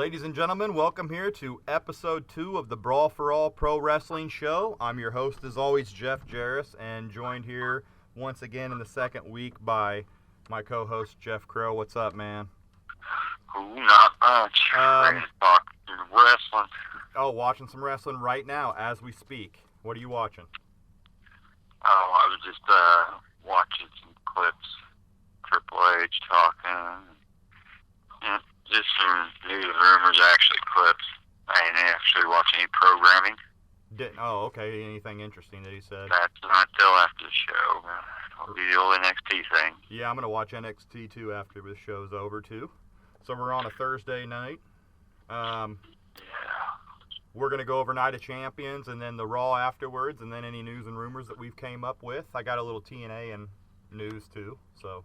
Ladies and gentlemen, welcome here to episode 2 of the Brawl for All Pro Wrestling Show. I'm your host, as always, Jeff Jaros, and joined here once again in the second week by my co-host, Jeff Crow. What's up, man? Not much. Ready to talk wrestling. Oh, watching some wrestling right now as we speak. What are you watching? Oh, I was just watching some clips. Triple H talking. Yeah, just some news and rumors, actually, clips. I ain't actually watching any programming. Oh, okay. Anything interesting that he said? That's not till after the show. It'll be the old NXT thing. Yeah, I'm going to watch NXT, too, after the show's over, too. So we're on a Thursday night. We're going to go over Night of Champions and then the Raw afterwards, and then any news and rumors that we've came up with. I got a little TNA and news, too, so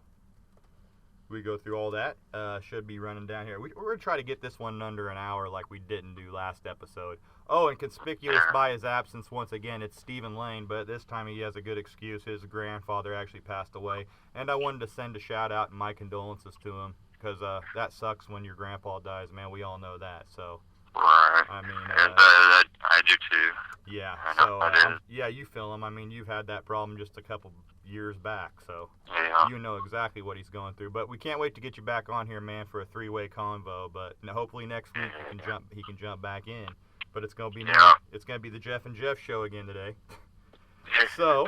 we go through all that. Should be running down here. We're going to try to get this one under an hour like we didn't do last episode. Oh, and conspicuous by his absence once again, it's Stephen Lane, but this time he has a good excuse. His grandfather actually passed away, and I wanted to send a shout-out and my condolences to him, because that sucks when your grandpa dies, man. We all know that, so. Right. I mean, I do too. Yeah. Yeah, you feel him. I mean, you've had that problem just a couple years back, so yeah. You know exactly what he's going through. But we can't wait to get you back on here, man, for a three-way convo. But hopefully next week he can jump back in. But it's gonna be the Jeff and Jeff show again today. So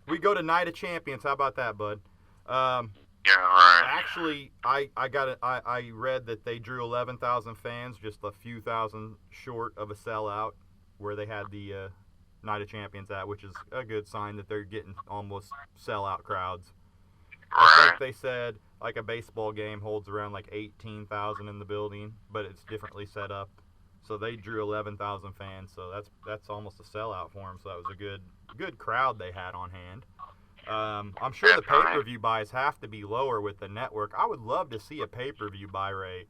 we go to Night of Champions. How about that, bud? Yeah, right. Actually, I read that they drew 11,000 fans, just a few thousand short of a sellout, where they had the Night of Champions at, which is a good sign that they're getting almost sellout crowds. I think they said like a baseball game holds around like 18,000 in the building, but it's differently set up. So they drew 11,000 fans, so that's almost a sellout for them. So that was a good crowd they had on hand. I'm sure the pay-per-view buys have to be lower with the network. I would love to see a pay-per-view buy rate.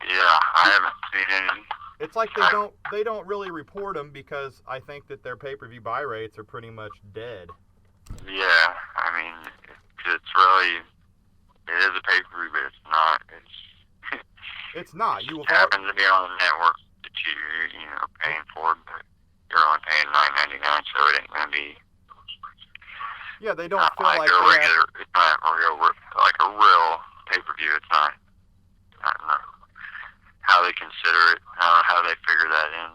Yeah, I haven't seen any. It's like they don't really report them because I think that their pay-per-view buy rates are pretty much dead. Yeah, I mean, it is a pay-per-view, but it's not. It's not. You happen to be on the network that you're paying for, but you're only paying $9.99, so it ain't gonna be. Yeah, they don't feel like a regular. It's not like a real pay-per-view. It's not. I don't know how they consider it, how they figure that in.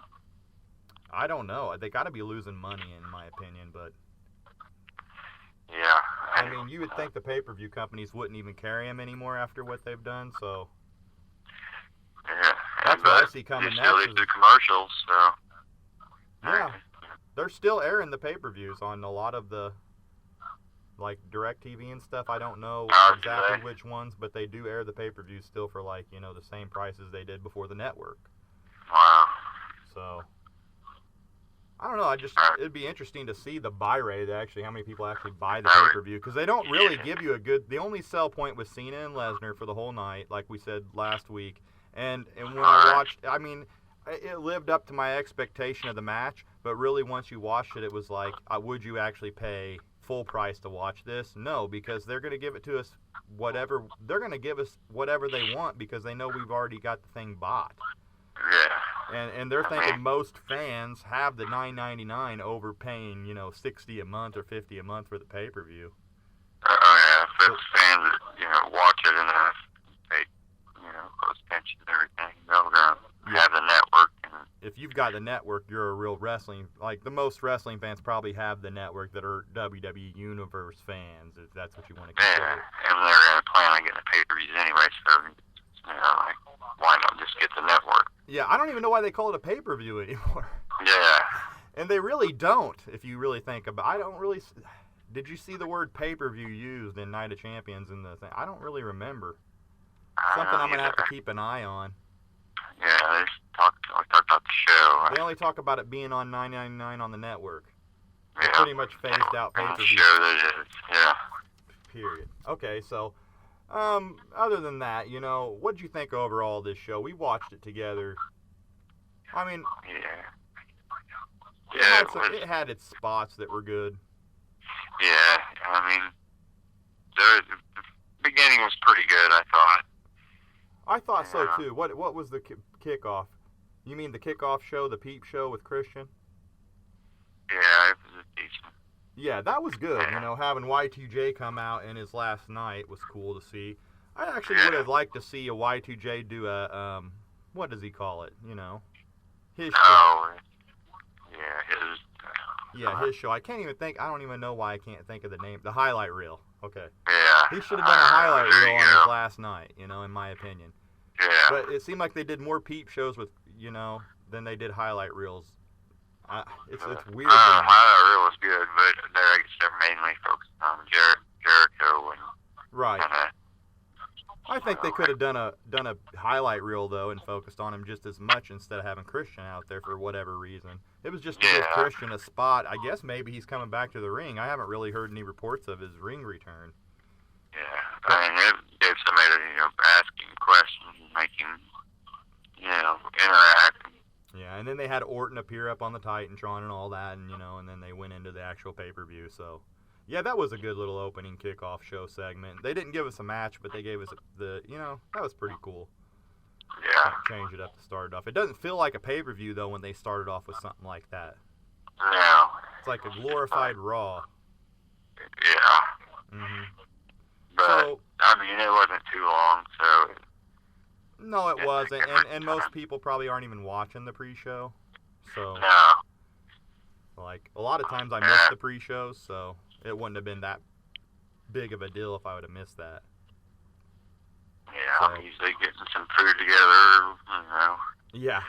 I don't know. They got to be losing money, in my opinion, but. Yeah. I mean, you would think the pay-per-view companies wouldn't even carry them anymore after what they've done, so. Yeah. That's what I see coming next. They still do commercials, so. Yeah. They're still airing the pay-per-views on a lot of the. Like DirecTV and stuff, I don't know exactly which ones, but they do air the pay-per-views still for the same prices they did before the network. Wow. So, I don't know. It'd be interesting to see the buy rate actually, how many people actually buy the pay-per-view, because they don't really give you the only sell point was Cena and Lesnar for the whole night, like we said last week, and when I watched, I mean, it lived up to my expectation of the match, but really once you watched it, it was like, would you actually pay full price to watch this? No, because they're going to give it to us whatever they want, because they know we've already got the thing bought. Yeah. And they're thinking most fans have the $9.99 over paying, $60 a month or $50 a month for the pay-per-view. Oh yeah, if it's fans that watch it enough, they close attention to everything, they'll have the network. If you've got the network, you're a real wrestling. Like, the most wrestling fans probably have the network that are WWE Universe fans, if that's what you want to consider. Yeah, and they're going to plan on getting the pay-per-views anyway, so, why not just get the network? Yeah, I don't even know why they call it a pay-per-view anymore. Yeah. And they really don't, if you really think about it. Did you see the word pay-per-view used in Night of Champions in the thing? I don't really remember. Something I'm going to have to keep an eye on. Yeah, they talk about the show. They only talk about it being on $9.99 on the network. Yeah. They pretty much phased out pay-per-view. Show that is, yeah. Period. Okay, so, other than that, what did you think overall of this show? We watched it together. I mean, it had its spots that were good. Yeah, I mean, the beginning was pretty good, I thought. I thought so too. What was the kickoff? You mean the kickoff show, the Peep Show with Christian? Yeah, it was a decent. Yeah, that was good. You know, having Y2J come out in his last night was cool to see. I actually would have liked to see a Y2J do a what does he call it? You know, his show. Oh, yeah, his. Yeah, his show. I don't even know why I can't think of the name. The highlight reel. Okay. Yeah. He should have done a highlight reel on his last night, you know, in my opinion. Yeah. But it seemed like they did more Peep shows with, you know, than they did highlight reels. It's weird. Highlight reel was good, but they're mainly focused on Jericho and. Right. I think they could have done a highlight reel though and focused on him just as much instead of having Christian out there for whatever reason. It was just to give Christian a spot. I guess maybe he's coming back to the ring. I haven't really heard any reports of his ring return. Yeah, I mean, it gave somebody to, asking questions and making, interact. Yeah, and then they had Orton appear up on the Titantron and all that, and and then they went into the actual pay-per-view. So, yeah, that was a good little opening kickoff show segment. They didn't give us a match, but they gave us that was pretty cool. Yeah. Change it up to start it off. It doesn't feel like a pay-per-view, though, when they started off with something like that. No. It's like a glorified Raw. Yeah. Mm-hmm. But, so, I mean, it wasn't too long, so... No, it wasn't, and most people probably aren't even watching the pre-show. So, no. Like, a lot of times I miss the pre-shows, so it wouldn't have been that big of a deal if I would have missed that. Yeah, I'm usually getting some food together, Yeah.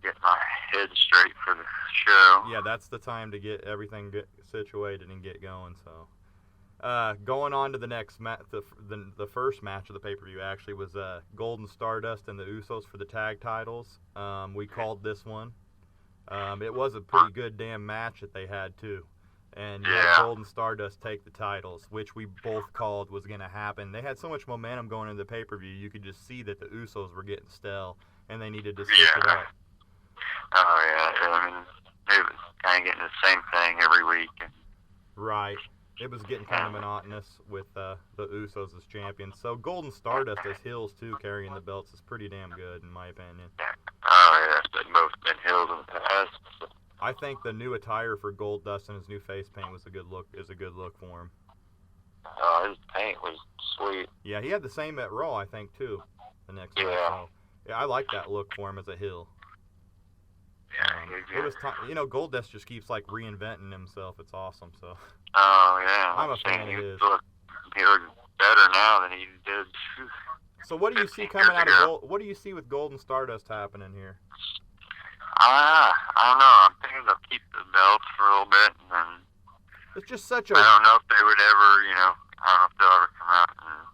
Get my head straight for the show. Yeah, that's the time to get everything situated and get going, so. Going on to the next match, the first match of the pay-per-view actually was Golden Stardust and the Usos for the tag titles. We called this one. It was a pretty good damn match that they had too. And you had Golden Stardust take the titles, which we both called was going to happen. They had so much momentum going into the pay-per-view, you could just see that the Usos were getting stale, and they needed to switch it up. Oh, yeah. I mean, it was kind of getting the same thing every week. Right. It was getting kind of monotonous with the Usos as champions. So Golden Stardust as heels, too, carrying the belts is pretty damn good, in my opinion. Oh, yeah. They've both been heels in the past. I think the new attire for Goldust and his new face paint is a good look for him. Oh, his paint was sweet. Yeah, he had the same at Raw, I think, too, the next night. So, yeah, I like that look for him as a heel. Yeah, it was Goldust just keeps like reinventing himself. It's awesome. So. Oh yeah. I'm a fan of his. He looks better now than he did. So what do you see coming out of what do you see with Golden Stardust happening here? I don't know. I'm thinking they'll keep the belts for a little bit, and then. It's just such a. I don't know if they would ever, I don't know if they'll ever come out and,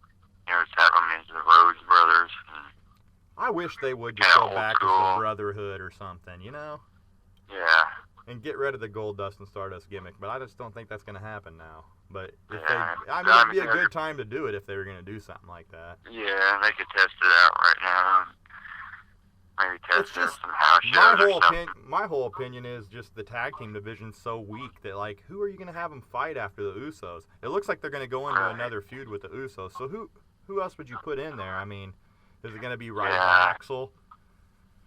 just have them as the Rhodes Brothers. I wish they would just go back to the Brotherhood or something, Yeah. And get rid of the Goldust and Stardust gimmick, but I just don't think that's going to happen now. But if it'd be a good time to do it if they were going to do something like that. Yeah, they could test it out right now. Maybe test it in some house shows or something. My whole opinion is just the tag team division's so weak that, like, who are you going to have them fight after the Usos? It looks like they're going to go into another feud with the Usos. So who else would you put in there? I mean, is it going to be Axel?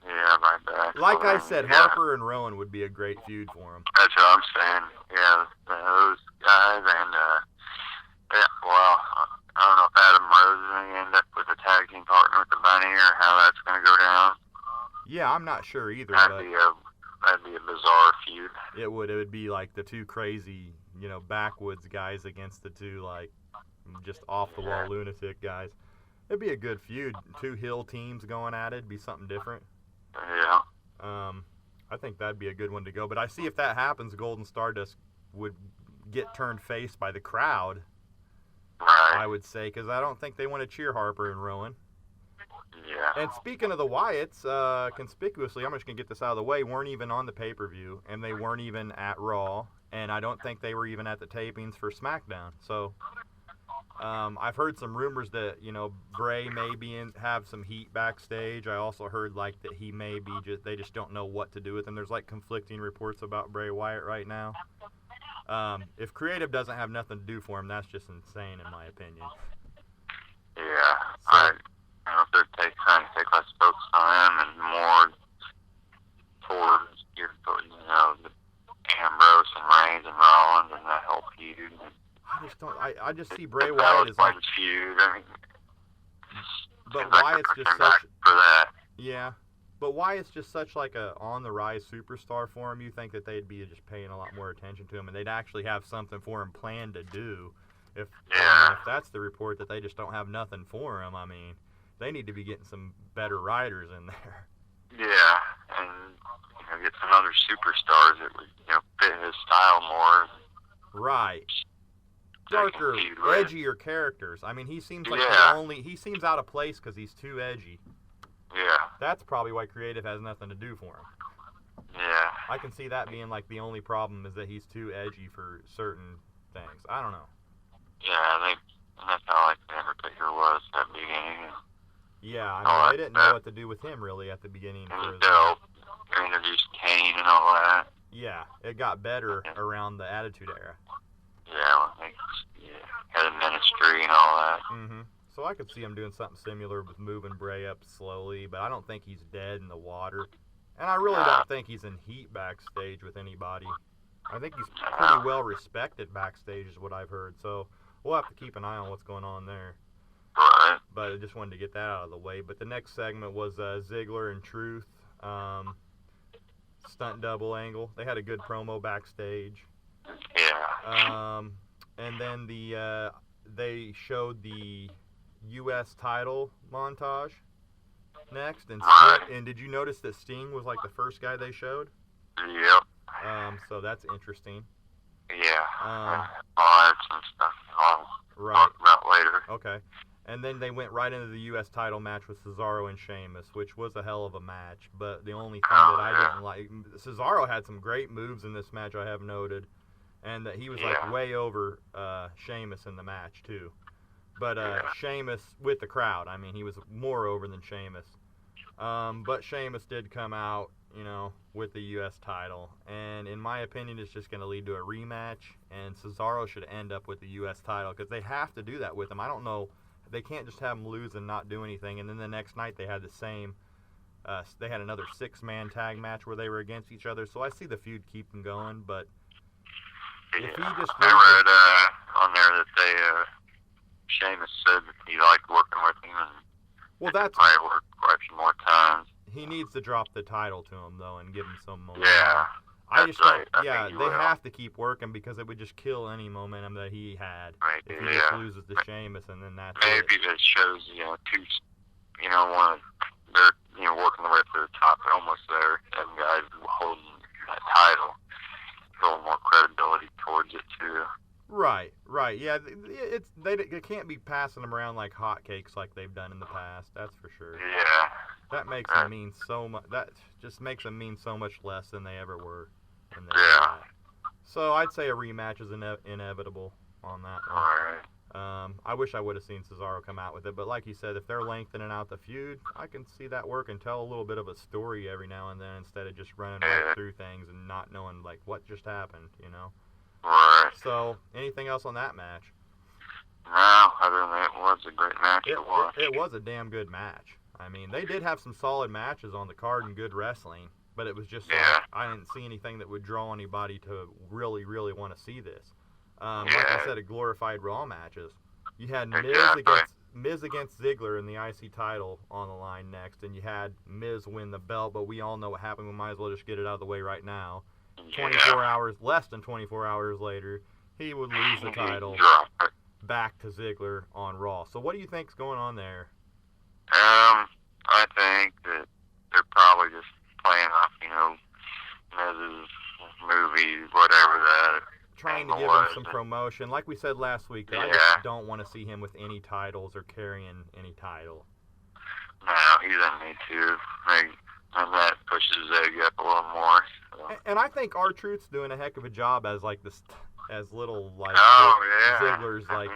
Yeah, Axel. Like I said, Harper and Rowan would be a great feud for them. That's what I'm saying. Yeah, those guys and, I don't know if Adam Rose is going to end up with a tag team partner with the Bunny or how that's going to go down. Yeah, I'm not sure either. That'd be a bizarre feud. It would be like the two crazy, backwoods guys against the two, like, just off-the-wall lunatic guys. It'd be a good feud. Two heel teams going at it. It'd be something different. Yeah. I think that'd be a good one to go. But I see if that happens, Golden Stardust would get turned face by the crowd, right. I would say, because I don't think they want to cheer Harper and Rowan. Yeah. And speaking of the Wyatts, conspicuously, I'm just going to get this out of the way, weren't even on the pay-per-view, and they weren't even at Raw, and I don't think they were even at the tapings for SmackDown. So... I've heard some rumors that, Bray may have some heat backstage. I also heard, like, that he may be they just don't know what to do with him. There's, like, conflicting reports about Bray Wyatt right now. If creative doesn't have nothing to do for him, that's just insane in my opinion. Yeah. So, I don't know if they're taking time and more towards your, the Ambrose and Reigns and Rollins and that whole feud. I just don't. I just see Bray Wyatt as like. Feud. I mean, but Wyatt's just such. For that. Yeah. But Wyatt's just such like a on-the-rise superstar for him. You think that they'd be just paying a lot more attention to him, and they'd actually have something for him planned to do. If that's the report that they just don't have nothing for him, I mean, they need to be getting some better riders in there. Yeah, and get some other superstars that would fit his style more. Right. Darker, edgier characters. I mean, he seems like he seems out of place because he's too edgy. Yeah. That's probably why creative has nothing to do for him. Yeah. I can see that being like the only problem is that he's too edgy for certain things. I don't know. Yeah, that's how like the Undertaker was at the beginning. Yeah, I mean, they didn't know what to do with him really at the beginning. It was dope. They introduced Kane and all that. Yeah, it got better around the Attitude Era. Yeah, when they had a ministry and all that. Mm-hmm. So I could see him doing something similar with moving Bray up slowly, but I don't think he's dead in the water. And I really don't think he's in heat backstage with anybody. I think he's pretty well respected backstage is what I've heard. So we'll have to keep an eye on what's going on there. Right. But I just wanted to get that out of the way. But the next segment was Ziggler and Truth. Stunt double angle. They had a good promo backstage. Yeah. And then they showed the U.S. title montage next, and did you notice that Sting was like the first guy they showed? Yep. So that's interesting. Yeah. I'll add some stuff I'll talk about later. Okay. And then they went right into the U.S. title match with Cesaro and Sheamus, which was a hell of a match. But the only thing that I didn't like, Cesaro had some great moves in this match, I have noted, and that he was like way over Sheamus in the match too. But Sheamus with the crowd, I mean, he was more over than Sheamus. But Sheamus did come out, with the U.S. title. And in my opinion, it's just going to lead to a rematch. And Cesaro should end up with the U.S. title because they have to do that with him. I don't know. They can't just have him lose and not do anything. And then the next night they had the same. They had another 6-man tag match where they were against each other. So I see the feud keeping going. But if he just I read on there that they... Sheamus said that he liked working with him, and that's probably worked quite a few more times. He needs to drop the title to him though, and give him some momentum. Yeah, I just don't. Yeah, they have to keep working because it would just kill any momentum that he had if he just loses to Sheamus, and then that's maybe that shows two, one they're working their way to the top, almost there, and guys holding that title, a little more credibility towards it too. Right. Yeah, they can't be passing them around like hotcakes like they've done in the past. That's for sure. Yeah. That makes them mean so much. That just makes them mean so much less than they ever were. So I'd say a rematch is inevitable on that one. All right. I wish I would have seen Cesaro come out with it, but like you said, if they're lengthening out the feud, I can see that work and tell a little bit of a story every now and then instead of just running right through things and not knowing like what just happened. Right. So, anything else on that match? No, other than that, it was a great match to watch. It was a damn good match. I mean, they did have some solid matches on the card and good wrestling, but it was just like, I didn't see anything that would draw anybody to really, really want to see this. Like I said, a glorified Raw matches. You had Miz against Ziggler in the IC title on the line next, and you had Miz win the belt, but we all know what happened. We might as well just get it out of the way right now. 24 hours, less than 24 hours later, he would lose the title back to Ziggler on Raw. So what do you think's going on there? I think that they're probably just playing off, Miz's movies, whatever that. Trying to give him some promotion. Like we said last week, I just don't want to see him with any titles or carrying any title. No, he doesn't need to. And that pushes Zig up a little more. So. And I think R-Truth's doing a heck of a job as like as little like Ziggler's like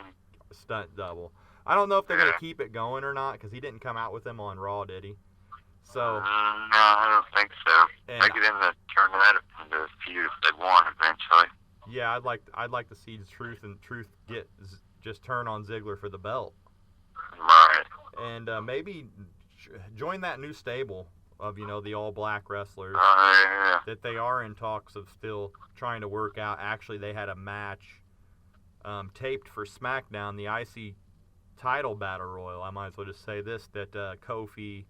stunt double. I don't know if they're gonna keep it going or not because he didn't come out with them on Raw, did he? So no, I don't think so. They could end up turning that into a feud if they want eventually. Yeah, I'd like to see Truth just turn on Ziggler for the belt. Right. And maybe join that new stable of, the all-black wrestlers Yeah. that they are in talks of still trying to work out. Actually, they had a match taped for SmackDown, the IC title battle royal. I might as well just say this, that Kofi,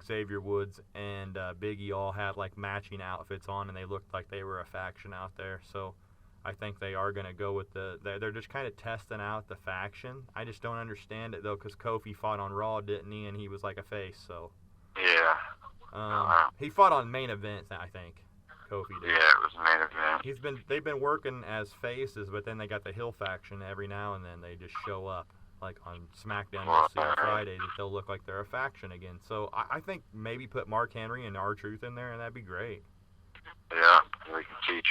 Xavier Woods, and Big E all had like matching outfits on, and they looked like they were a faction out there. So I think they are going to go with they're just kind of testing out the faction. I just don't understand it, though, because Kofi fought on Raw, didn't he? And he was like a face, so. Yeah. He fought on main event, I think. Kofi did. Yeah, it was main event. They've been working as faces, but then they got the heel faction every now and then. They just show up, like on SmackDown. You'll see on Friday that they'll look like they're a faction again. So I think maybe put Mark Henry and R-Truth in there, and that'd be great. Yeah, we can see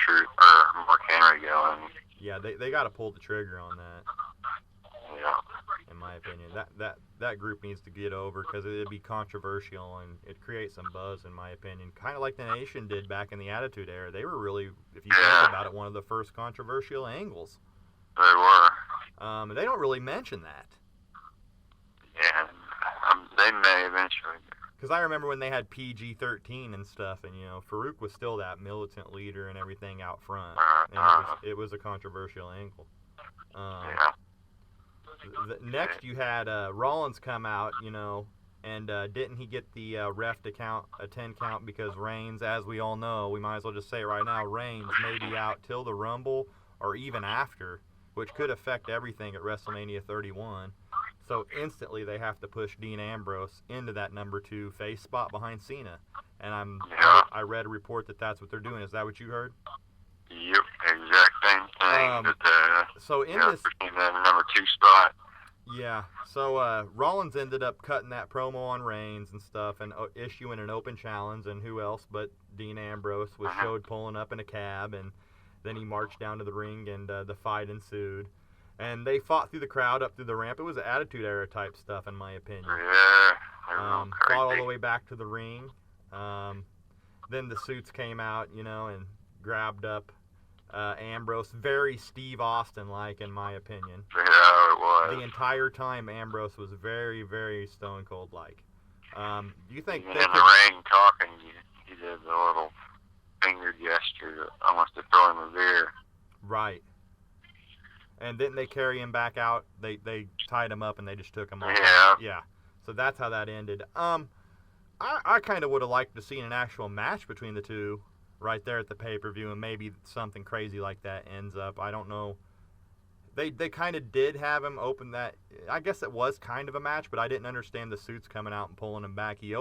Mark Henry going. Yeah, they got to pull the trigger on that. Yeah. In my opinion, that group needs to get over, because it'd be controversial and it creates some buzz, in my opinion. Kind of like the Nation did back in the Attitude Era. They were really, if you think about it, one of the first controversial angles. They were. They don't really mention that. Yeah, they may eventually. Because I remember when they had PG-13 and stuff, and Farouk was still that militant leader and everything out front, and it was a controversial angle. Yeah. Next, you had Rollins come out, and didn't he get the ref to count a 10 count because Reigns, as we all know, we might as well just say right now, Reigns may be out till the Rumble or even after, which could affect everything at WrestleMania 31. So instantly they have to push Dean Ambrose into that number 2 face spot behind Cena. And I read a report that that's what they're doing. Is that what you heard? Yep, exact same thing. So in this, that number 2 spot. Yeah. So Rollins ended up cutting that promo on Reigns and stuff, and issuing an open challenge. And who else but Dean Ambrose was showed pulling up in a cab, and then he marched down to the ring, and the fight ensued. And they fought through the crowd up through the ramp. It was Attitude Era type stuff, in my opinion. Yeah. Fought all the way back to the ring. Then the suits came out, and grabbed up Ambrose. Very Steve Austin-like, in my opinion. Yeah, it was. The entire time, Ambrose was very, very Stone Cold-like. Do you think in the ring talking, he did the little finger gesture, almost to throw him a beer. Right. And didn't they carry him back out? They tied him up and they just took him off. Yeah. Yeah. So that's how that ended. I kind of would have liked to see an actual match between the two right there at the pay-per-view, and maybe something crazy like that ends up. I don't know. They kind of did have him open that. I guess it was kind of a match, but I didn't understand the suits coming out and pulling him back. He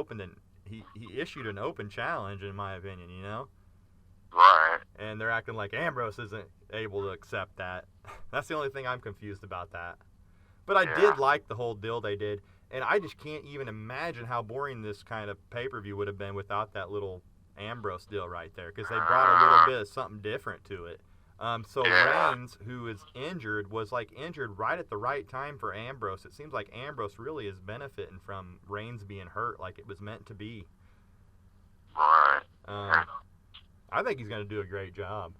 issued an open challenge, in my opinion, Right. And they're acting like Ambrose isn't able to accept that. That's the only thing I'm confused about that. But I did like the whole deal they did, and I just can't even imagine how boring this kind of pay-per-view would have been without that little Ambrose deal right there, because they brought a little bit of something different to it. Reigns, who is injured, was injured right at the right time for Ambrose. It seems like Ambrose really is benefiting from Reigns being hurt like it was meant to be. Right. I think he's going to do a great job.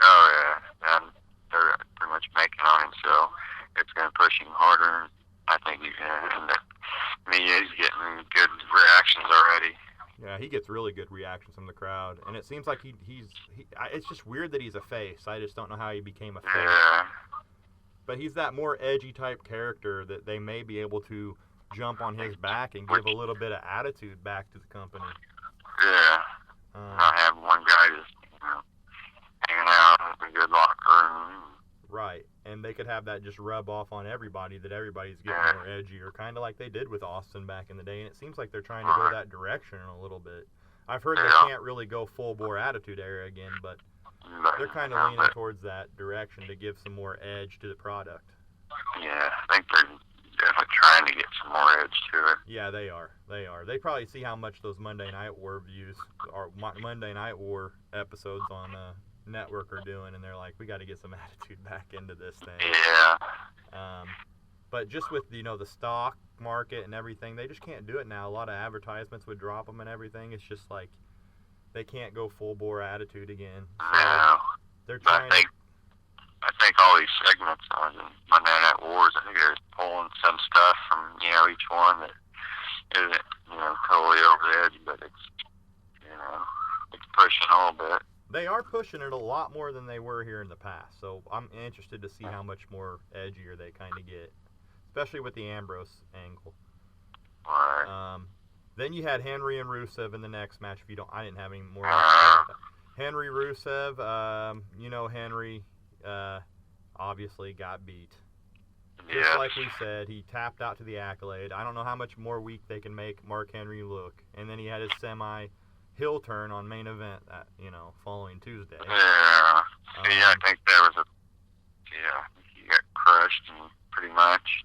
Oh, yeah. And they're pretty much making on him, so it's going to push him harder. I think he's going to end up. He's getting good reactions already. Yeah, he gets really good reactions from the crowd, and it seems like it's just weird that he's a face. I just don't know how he became a face. Yeah. But he's that more edgy type character that they may be able to jump on his back and give a little bit of attitude back to the company. Yeah. Not have one guy just hanging out in a good locker room. Right, and they could have that just rub off on everybody, that everybody's getting more edgy, or kind of like they did with Austin back in the day, and it seems like they're trying to go that direction a little bit. I've heard they can't really go full-bore Attitude Era again, but they're kind of leaning towards that direction to give some more edge to the product. Yeah, I think they're definitely trying to get some more edge to it. Yeah, they are. They probably see how much those Monday Night War views, or Monday Night War episodes on network are doing, and they're like, we got to get some attitude back into this thing. Yeah. But just with the stock market and everything, they just can't do it now. A lot of advertisements would drop them and everything. It's just like they can't go full bore attitude again. So no. They're trying. I think all these segments on Monday Night Wars, I think they're pulling some stuff from each one that They are pushing it a lot more than they were here in the past, so I'm interested to see how much more edgier they kind of get, especially with the Ambrose angle. Right. Then you had Henry and Rusev in the next match. I didn't have any more. Henry Rusev, Henry obviously got beat. Just like we said, he tapped out to the Accolade. I don't know how much more weak they can make Mark Henry look. And then he had his heel turn on main event, following Tuesday. Yeah. I think there was he got crushed pretty much.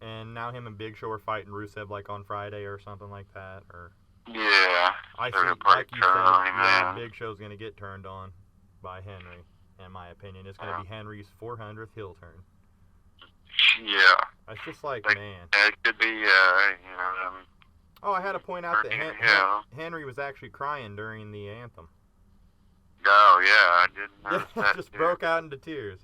And now him and Big Show are fighting Rusev like on Friday or something like that, or. Yeah. I see, like you said, Big Show's gonna get turned on by Henry. In my opinion, it's gonna be Henry's 400th heel turn. Yeah. It's just like, man. It could be, I had to point out that Henry was actually crying during the anthem. Oh, yeah, I didn't notice that. Just broke out into tears.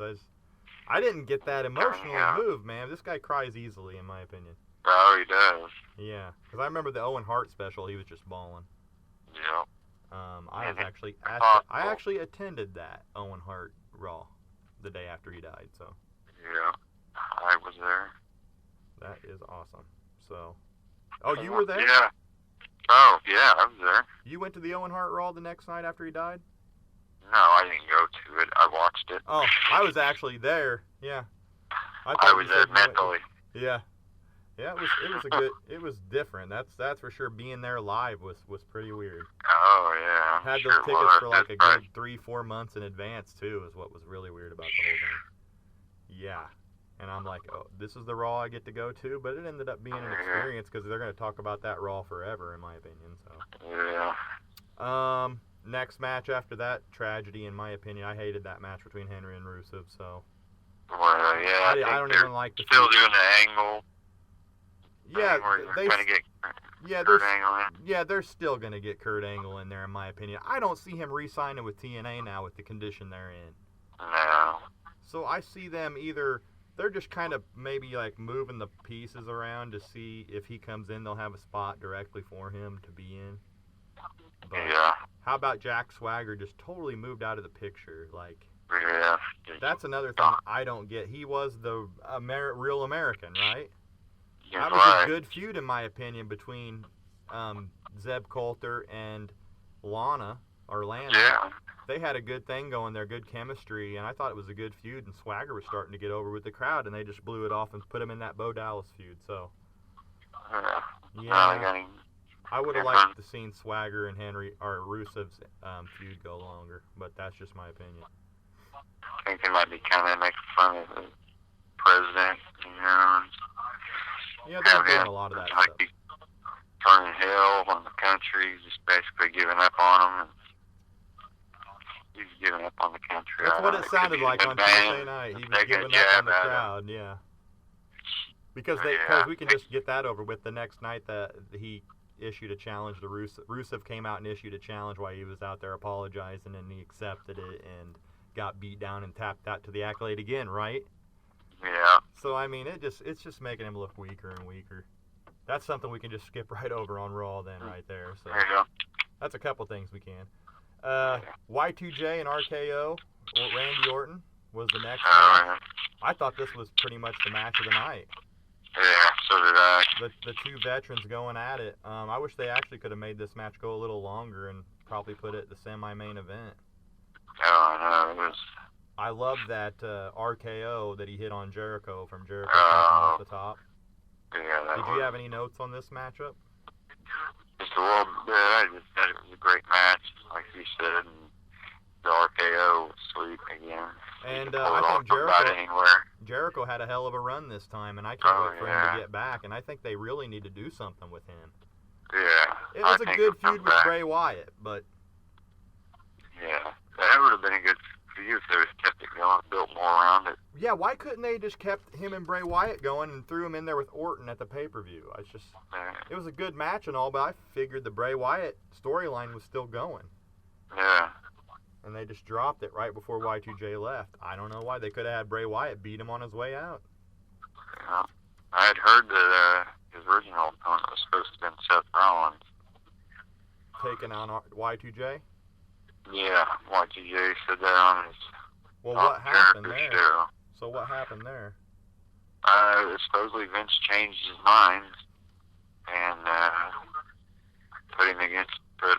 I didn't get that emotional move, man. This guy cries easily, in my opinion. Oh, he does. Yeah, because I remember the Owen Hart special. He was just bawling. Yeah. I actually attended that Owen Hart Raw the day after he died. So. Yeah, I was there. That is awesome. So. Oh, you were there? Yeah. Oh, yeah, I was there. You went to the Owen Hart Raw the next night after he died? No, I didn't go to it. I watched it. Oh, I was actually there. Yeah. I was there mentally. Yeah. Yeah, it was different. That's for sure. Being there live was pretty weird. Oh, yeah. Had those tickets for like a good 3-4 months in advance too, is what was really weird about the whole thing. Yeah. And I'm like, oh, this is the Raw I get to go to, but it ended up being an experience because they're going to talk about that Raw forever, in my opinion. So. Yeah. Next match after that, tragedy, in my opinion. I hated that match between Henry and Rusev. So. Well, yeah. I don't even like the. Still doing the angle. Yeah, they're still going to get Kurt Angle in there, in my opinion. I don't see him re-signing with TNA now with the condition they're in. No. So I see them either, they're just kind of maybe like moving the pieces around to see if he comes in, they'll have a spot directly for him to be in. But how about Jack Swagger just totally moved out of the picture? Like, that's another thing I don't get. He was the real American, right? That was a good feud, in my opinion, between Zeb Coulter and Lana. Yeah. They had a good thing going there, good chemistry, and I thought it was a good feud, and Swagger was starting to get over with the crowd, and they just blew it off and put him in that Bo Dallas feud, so. Yeah. I would have liked to seen Swagger and Rusev's feud go longer, but that's just my opinion. I think they might be kind of making fun of the president, Yeah, they're doing a lot of that stuff. He's turning hell on the country, just basically giving up on them. He's giving up on the country. That's what it sounded like on Tuesday night. He was giving up on the crowd, yeah. Because we can just get that over with the next night that he issued a challenge to Rusev. Rusev came out and issued a challenge while he was out there apologizing, and he accepted it and got beat down and tapped out to the Accolade again, right? Yeah. So, I mean, it's just making him look weaker and weaker. That's something we can just skip right over on Raw then, right there. So that's a couple things we can. Y2J and RKO, Randy Orton was the next match. I thought this was pretty much the match of the night. Yeah, so did I. The two veterans going at it. I wish they actually could have made this match go a little longer and probably put it at the semi-main event. Oh, no, it was... I love that RKO that he hit on Jericho from Jericho off the top. Yeah, Did you have any notes on this matchup? Just a little bit. I just said it was a great match, like you said, and the RKO was sweet again. And I think Jericho had a hell of a run this time, and I can't wait for him to get back. And I think they really need to do something with him. Yeah. It was a good feud with Bray Wyatt, but... Yeah, that would have been a good feud if they would have kept it going, built more around it. Yeah, why couldn't they just kept him and Bray Wyatt going and threw him in there with Orton at the pay-per-view? It was a good match and all, but I figured the Bray Wyatt storyline was still going. Yeah. And they just dropped it right before Y2J left. I don't know why. They could have had Bray Wyatt beat him on his way out. Yeah. I had heard that his original opponent was supposed to have been Seth Rollins. Taking on Y2J? Yeah, YTJ said that on his Well, what happened there? show. So what happened there? Supposedly Vince changed his mind and put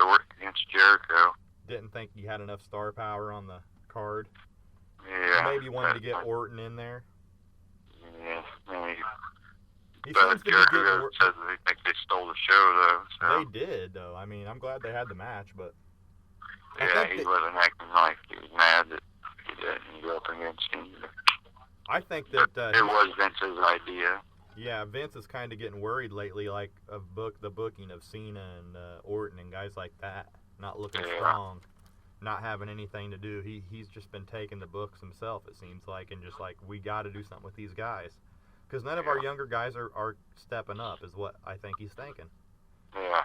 Orton against Jericho. Didn't think he had enough star power on the card. Yeah. Maybe wanted to get Orton in there. Yeah, maybe. He But seems to be getting. Jericho says they think they stole the show, though. So. They did, though. I mean, I'm glad they had the match, but. Yeah, he wasn't acting like he was mad that he didn't go up against him. I think that it was Vince's idea. Yeah, Vince is kind of getting worried lately, like of the booking of Cena and Orton and guys like that, not looking strong, not having anything to do. He's just been taking the books himself, it seems like, and just like, we got to do something with these guys, because none of our younger guys are stepping up, is what I think he's thinking. Yeah.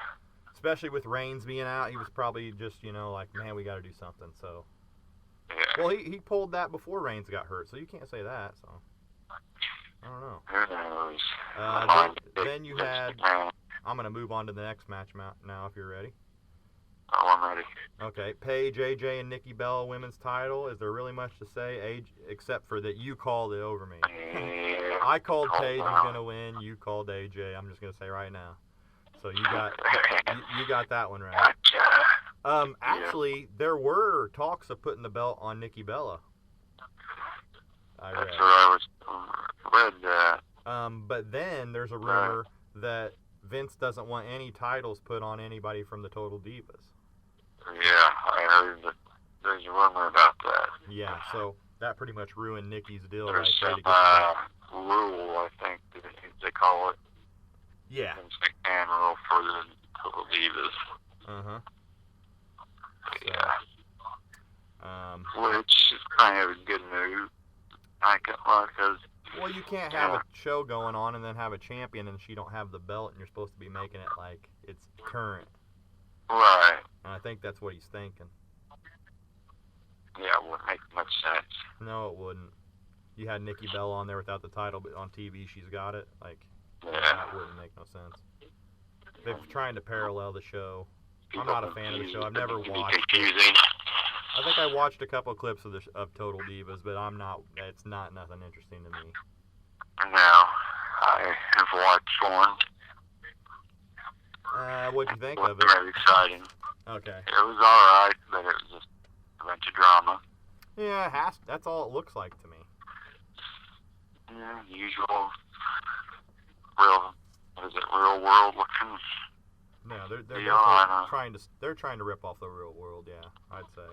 Especially with Reigns being out, he was probably just, like, man, we got to do something. So. Yeah. Well, he pulled that before Reigns got hurt, so you can't say that. So. I don't know. Who knows? Then you had. I'm gonna move on to the next match now, if you're ready. Oh, I'm ready. Okay, Paige, AJ, and Nikki Bella women's title. Is there really much to say, except for that you called it over me? Yeah. I called Paige was gonna win. You called AJ. I'm just gonna say right now. So you got that one right. Gotcha. Actually, there were talks of putting the belt on Nikki Bella. That's what I read that. But then there's a rumor that Vince doesn't want any titles put on anybody from the Total Divas. Yeah, I heard that there's a rumor about that. Yeah, so that pretty much ruined Nikki's deal. There's right some rule, I think they call it. Yeah. Vince McMahon rule for the Total Divas. Uh-huh. Yeah. Which is kind of a good move. Because. Well, you can't have a show going on and then have a champion and she don't have the belt and you're supposed to be making it like it's current. Right. And I think that's what he's thinking. Yeah, it wouldn't make much sense. No, it wouldn't. You had Nikki Bella on there without the title, but on TV she's got it. Like, that wouldn't make no sense. They're trying to parallel the show. I'm not a fan of the show. I've never watched it. I think I watched a couple of clips of Total Divas, but it's not nothing interesting to me. No, I have watched one. What'd you think of it? Very exciting. Okay. It was alright, but it was just a bunch of drama. Yeah, that's all it looks like to me. Yeah, usual real world looking. No, they're trying to rip off the real world, yeah, I'd say.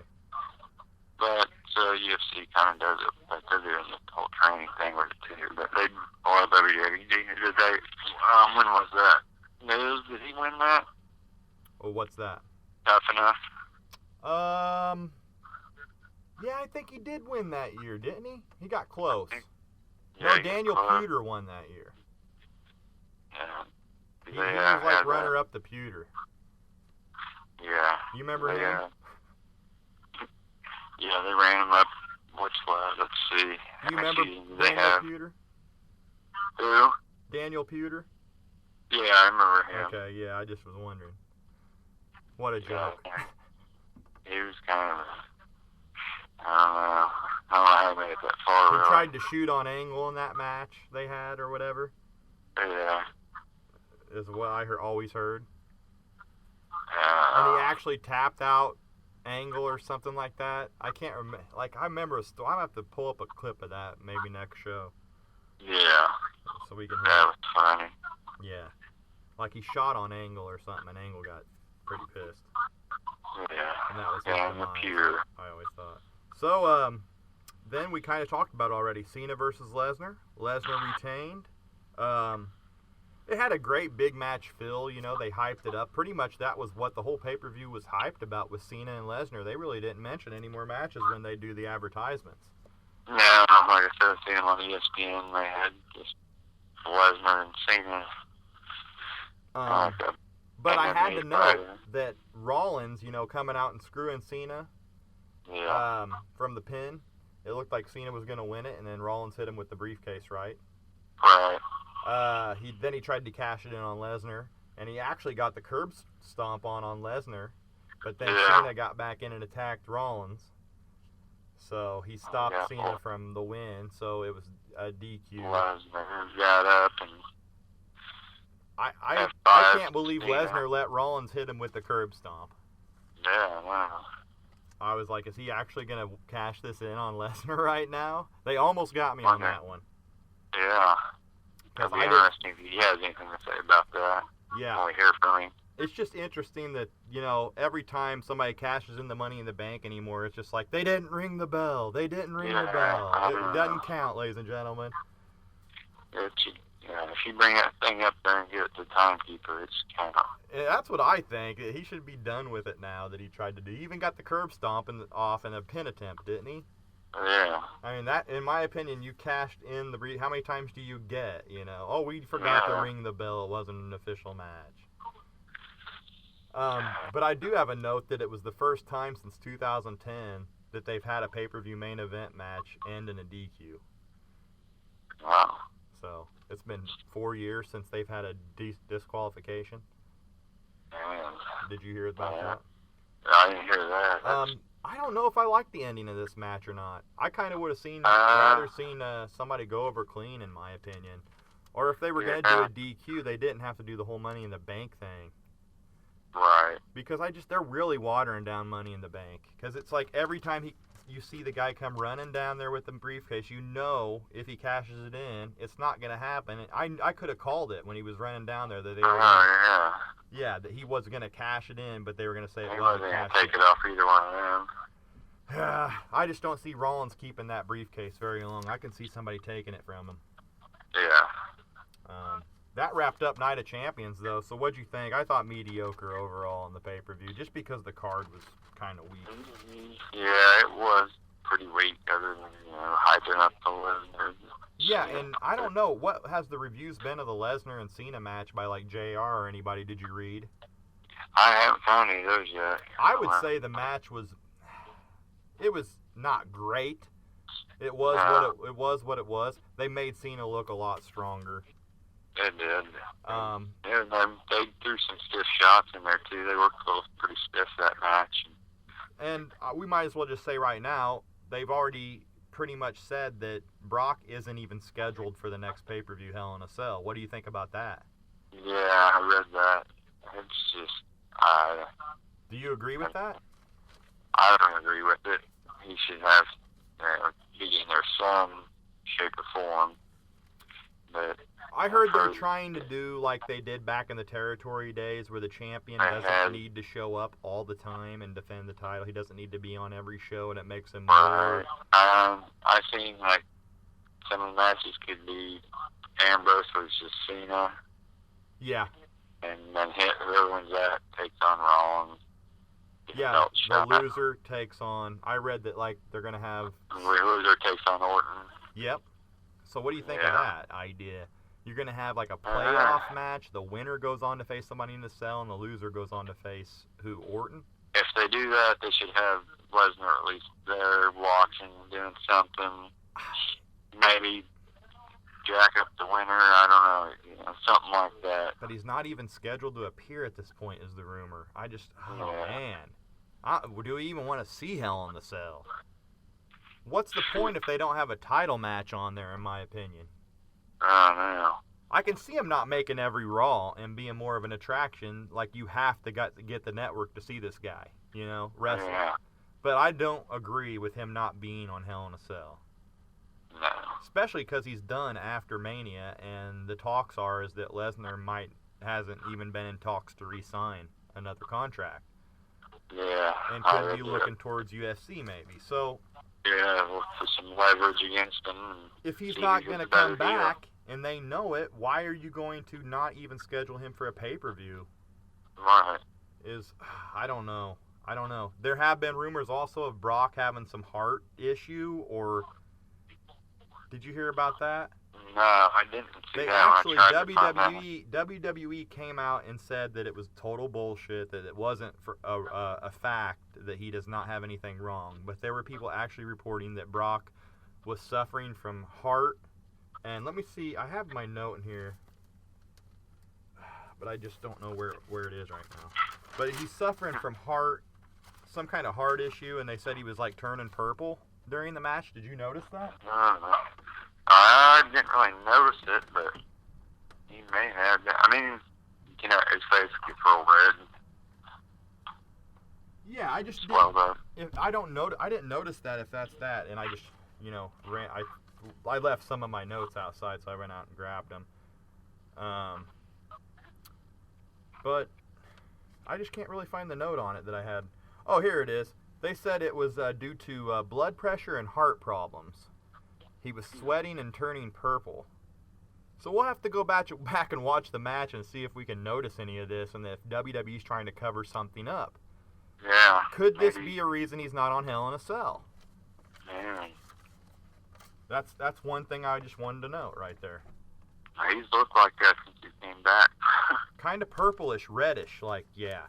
But UFC kind of does it, but they're doing the whole training thing with it too. But WWE did they? When was that? News? Did he win that? Well, what's that? Tough Enough. Yeah, I think he did win that year, didn't he? He got close. Yeah, no, Daniel Pewter won that year. Yeah. He was like runner-up to Pewter. Yeah. You remember him? Yeah, they ran him up. Let's see. You remember Daniel Pewter? Who? Daniel Pewter? Yeah, I remember him. Okay, yeah, I just was wondering. What a joke. He was kind of, I don't know how he made it that far. He tried to shoot on Angle in that match they had or whatever. Yeah. Is what I always heard. And he actually tapped out Angle or something like that. I can't remember. Like, I remember I'll have to pull up a clip of that maybe next show. Yeah. So we can hear that was funny. Yeah. Like he shot on Angle or something and Angle got pretty pissed. Yeah. And that was the Pewter. I always thought. So, then we kind of talked about already. Cena versus Lesnar. Lesnar retained. It had a great big match feel, they hyped it up. Pretty much that was what the whole pay-per-view was hyped about with Cena and Lesnar. They really didn't mention any more matches when they do the advertisements. No, like I said, I seen them on ESPN. They had just Lesnar and Cena. But I had to note that Rollins, coming out and screwing Cena from the pin, it looked like Cena was going to win it, and then Rollins hit him with the briefcase, right? Right. He tried to cash it in on Lesnar, and he actually got the curb stomp on Lesnar, But then Cena got back in and attacked Rollins. So he stopped Cena from the win, so it was a DQ. Lesnar got up and I can't believe Lesnar let Rollins hit him with the curb stomp. Yeah, wow. I was like, is he actually going to cash this in on Lesnar right now? They almost got me on that one. Yeah. It'll be interesting if he has anything to say about that. Yeah. I want to hear from him. It's just interesting that, every time somebody cashes in the Money in the Bank anymore, it's just like, they didn't ring the bell. They didn't ring the bell. It doesn't count, ladies and gentlemen. If you bring that thing up there and give it to the timekeeper, it's kind of... That's what I think. He should be done with it now that he tried to do. He even got the curb stomp off in a pin attempt, didn't he? Yeah. I mean, that, in my opinion, you cashed in the... How many times do you get, Oh, we forgot to ring the bell. It wasn't an official match. But I do have a note that it was the first time since 2010 that they've had a pay-per-view main event match end in a DQ. Wow. So, it's been 4 years since they've had a disqualification. Did you hear about that? I didn't hear that. I don't know if I like the ending of this match or not. I kind of would have rather seen somebody go over clean, in my opinion. Or if they were going to do a DQ, they didn't have to do the whole Money in the Bank thing. Right. Because they're really watering down Money in the Bank. Because it's like every time you see the guy come running down there with the briefcase, if he cashes it in, it's not going to happen. I could have called it when he was running down there that they were that he was going to cash it in, but they were going to say he wasn't going to take it off either one of them. I just don't see Rollins keeping that briefcase very long. I can see somebody taking it from him. Yeah. That wrapped up Night of Champions, though. So what'd you think? I thought mediocre overall in the pay-per-view, just because the card was kind of weak. Yeah, it was pretty weak, other than, hyping up the Lesnar. Yeah, and I don't know. What has the reviews been of the Lesnar and Cena match by, JR or anybody? Did you read? I haven't found any of those yet. I would say the match was... It was not great. It was what it was. They made Cena look a lot stronger. They did. They threw some stiff shots in there, too. They looked pretty stiff that match. And we might as well just say right now, they've already pretty much said that Brock isn't even scheduled for the next pay-per-view Hell in a Cell. What do you think about that? Yeah, I read that. It's just... do you agree with that? I don't agree with it. He should have be in there some shape or form. But I heard they're trying to do like they did back in the territory days where the champion doesn't need to show up all the time and defend the title. He doesn't need to be on every show, and it makes him more... I seen some of the matches could be Ambrose versus Cena. Yeah. And then whoever wins that takes on Raw. Yeah, the loser takes on... I read that they're going to have... The loser takes on Orton. Yep. So what do you think of that idea? You're going to have a playoff match. The winner goes on to face somebody in the cell, and the loser goes on to face who? Orton? If they do that, they should have Lesnar at least there watching, doing something. Maybe jack up the winner. I don't know. Something like that. But he's not even scheduled to appear at this point, is the rumor. Man. Do we even want to see Hell in the Cell? What's the point if they don't have a title match on there, in my opinion? I don't know. I can see him not making every Raw and being more of an attraction. You have to get the network to see this guy, wrestle. Yeah. But I don't agree with him not being on Hell in a Cell. No. Especially because he's done after Mania, and the talks is that Lesnar hasn't even been in talks to re-sign another contract. Yeah. And could be looking towards UFC maybe. So... Yeah, look for some leverage against him. If he's not going to come back, and they know it, why are you going to not even schedule him for a pay-per-view? Right. I don't know. There have been rumors also of Brock having some heart issue, or... Did you hear about that? No, I didn't see that. WWE came out and said that it was total bullshit, that it wasn't for a fact that he does not have anything wrong. But there were people actually reporting that Brock was suffering from heart. And let me see, I have my note in here, but I just don't know where it is right now. But he's suffering from heart some kind of heart issue, and they said he was like turning purple during the match. Did you notice that? I didn't really notice it, but he may have. I mean, his face gets real red. Yeah, I just didn't. I didn't notice that if that's that, and I just ran. I left some of my notes outside, so I went out and grabbed them. But I just can't really find the note on it that I had. Oh, here it is. They said it was due to blood pressure and heart problems. He was sweating and turning purple. So we'll have to go back and watch the match and see if we can notice any of this and if WWE's trying to cover something up. Yeah. Could this be a reason he's not on Hell in a Cell? Yeah. That's one thing I just wanted to note right there. He's looked like that since he came back. Kind of purplish, reddish, like, yeah.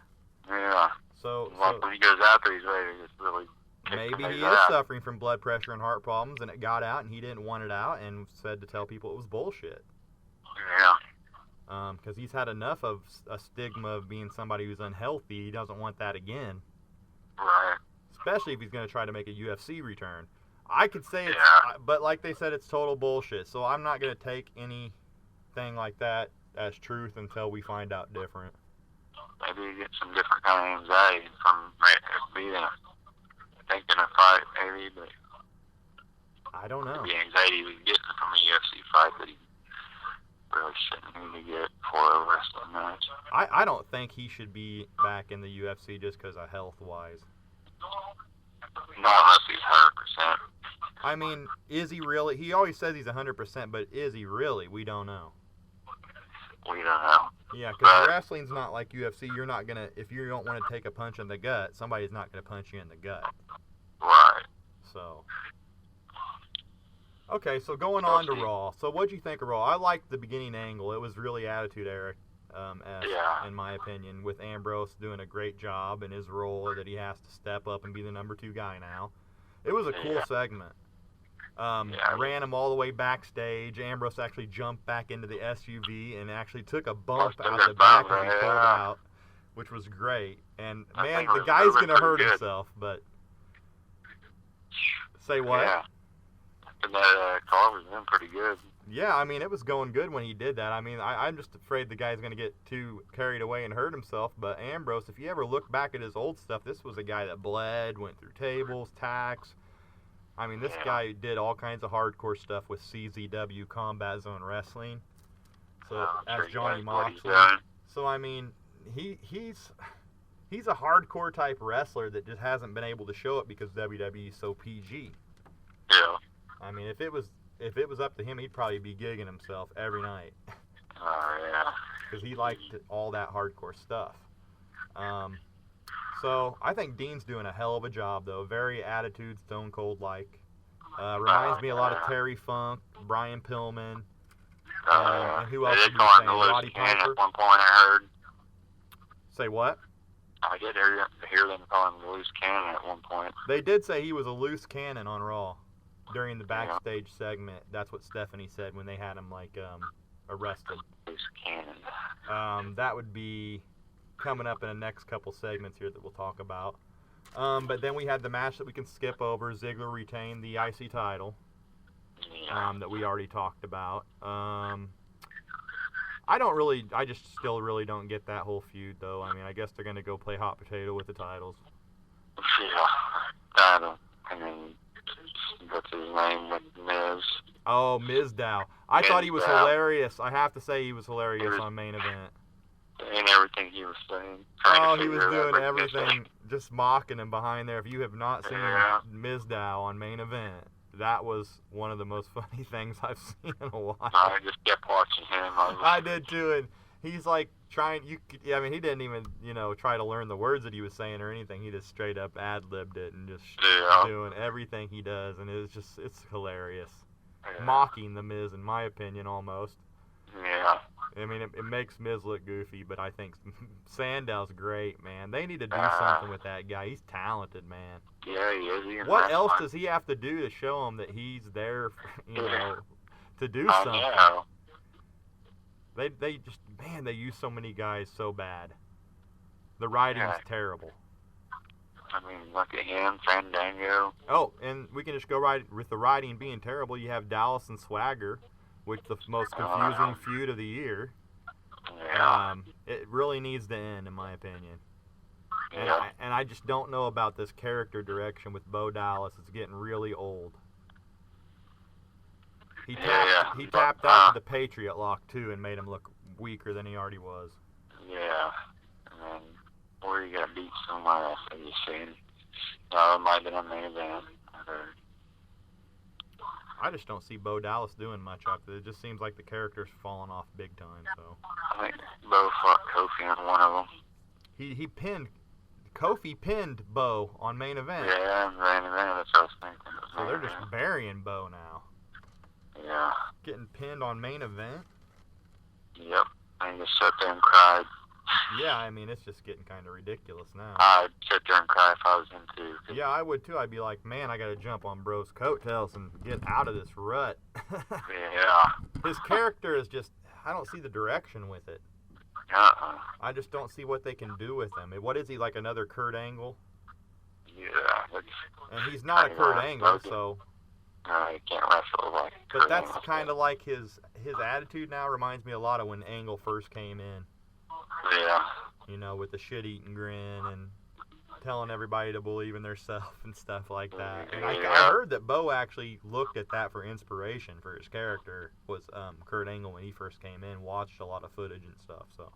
Yeah. So when he goes out there, he's ready to just really maybe he is suffering from blood pressure and heart problems, and it got out, and he didn't want it out, and said to tell people it was bullshit. Yeah. Because he's had enough of a stigma of being somebody who's unhealthy. He doesn't want that again. Right. Especially if he's going to try to make a UFC return. I could say it's, but like they said, it's total bullshit. So I'm not going to take anything like that as truth until we find out different. Maybe you get some different kind of anxiety from thinking a fight, maybe, but I don't know. The anxiety he was getting from a UFC fight that he really shouldn't need to get for a wrestling match. I don't think he should be back in the UFC just because of health-wise. Not unless he's 100%. I mean, is he really? He always says he's 100%, but is he really? We don't know. We don't know. Yeah, because wrestling's not like UFC. You're not going to, if you don't want to take a punch in the gut, somebody's not going to punch you in the gut. Right. So. Okay, so going on to Raw. So what'd you think of Raw? I liked the beginning angle. It was really Attitude Era, in my opinion, with Ambrose doing a great job in his role that he has to step up and be the number 2 guy now. It was a cool segment. Ran him all the way backstage. Ambrose actually jumped back into the SUV and actually took a bump out the back as he pulled out, which was great. And, man, the guy's going to hurt himself, but... Say what? Yeah. And that car was doing pretty good. Yeah, I mean, it was going good when he did that. I mean, I'm just afraid the guy's going to get too carried away and hurt himself. But Ambrose, if you ever look back at his old stuff, this was a guy that bled, went through tables, tacks. I mean, this guy did all kinds of hardcore stuff with CZW, Combat Zone Wrestling. So as Johnny Moxley. So I mean, he's a hardcore type wrestler that just hasn't been able to show it because WWE is so PG. Yeah. I mean, if it was up to him, he'd probably be gigging himself every night. Oh, yeah. Because he liked all that hardcore stuff. So I think Dean's doing a hell of a job, though. Very Attitude, Stone Cold-like. Reminds me a lot of Terry Funk, Brian Pillman. And who else? They did call him the Loose Cannon at one point, I heard. Say what? I did hear them call him the Loose Cannon at one point. They did say he was a loose cannon on Raw during the backstage segment. That's what Stephanie said when they had him arrested. Loose cannon. That would be coming up in the next couple segments here that we'll talk about. But then we had the match that we can skip over. Ziggler retained the IC title that we already talked about. I just still really don't get that whole feud, though. I mean, I guess they're going to go play hot potato with the titles. Yeah, I mean, what's his name with Miz? Oh, Mizdow. I thought he was hilarious. I have to say he was hilarious on Main Event. And everything he was saying. Oh, he was doing everything, just mocking him behind there. If you have not seen Mizdow on Main Event, that was one of the most funny things I've seen in a while. I just kept watching him. I did too, and he's like trying. He didn't even try to learn the words that he was saying or anything. He just straight up ad-libbed it and just doing everything he does, and it's hilarious. Yeah. Mocking the Miz, in my opinion, almost. Yeah. I mean, it makes Miz look goofy, but I think Sandow's great, man. They need to do something with that guy. He's talented, man. Yeah, he is. What else does he have to do to show him that he's there, to do something? They just, man, they use so many guys so bad. The writing's terrible. I mean, look at him, Fandango. Oh, and we can just go right with the writing being terrible. You have Dallas and Swagger, which the most confusing feud of the year. Yeah. It really needs to end, in my opinion. Yeah. And I just don't know about this character direction with Bo Dallas. It's getting really old. He tapped out to the Patriot Lock, too, and made him look weaker than he already was. Yeah. And then, where you got beat somewhere else, have you seen? It might have been a main event. I just don't see Bo Dallas doing much after this. It just seems like the character's falling off big time. So I think Bo fought Kofi on one of them. Kofi pinned Bo on main event. Yeah, main event, that's what I was thinking. So they're just burying Bo now. Yeah. Getting pinned on main event? Yep. And just sat there and cried. Yeah, I mean, it's just getting kind of ridiculous now. I'd sit there and cry if I was in too. Yeah, I would too. I'd be like, man, I got to jump on Bro's coattails and get out of this rut. Yeah. His character is just, I don't see the direction with it. I just don't see what they can do with him. What is he, like another Kurt Angle? Yeah. And he's not a Kurt Angle, so... No, he can't wrestle like But Kurt that's Angle. kind of like his attitude now reminds me a lot of when Angle first came in. Yeah. You know, with the shit-eating grin and telling everybody to believe in themselves and stuff like that. And I heard that Bo actually looked at that for inspiration for his character, was Kurt Angle when he first came in, watched a lot of footage and stuff, so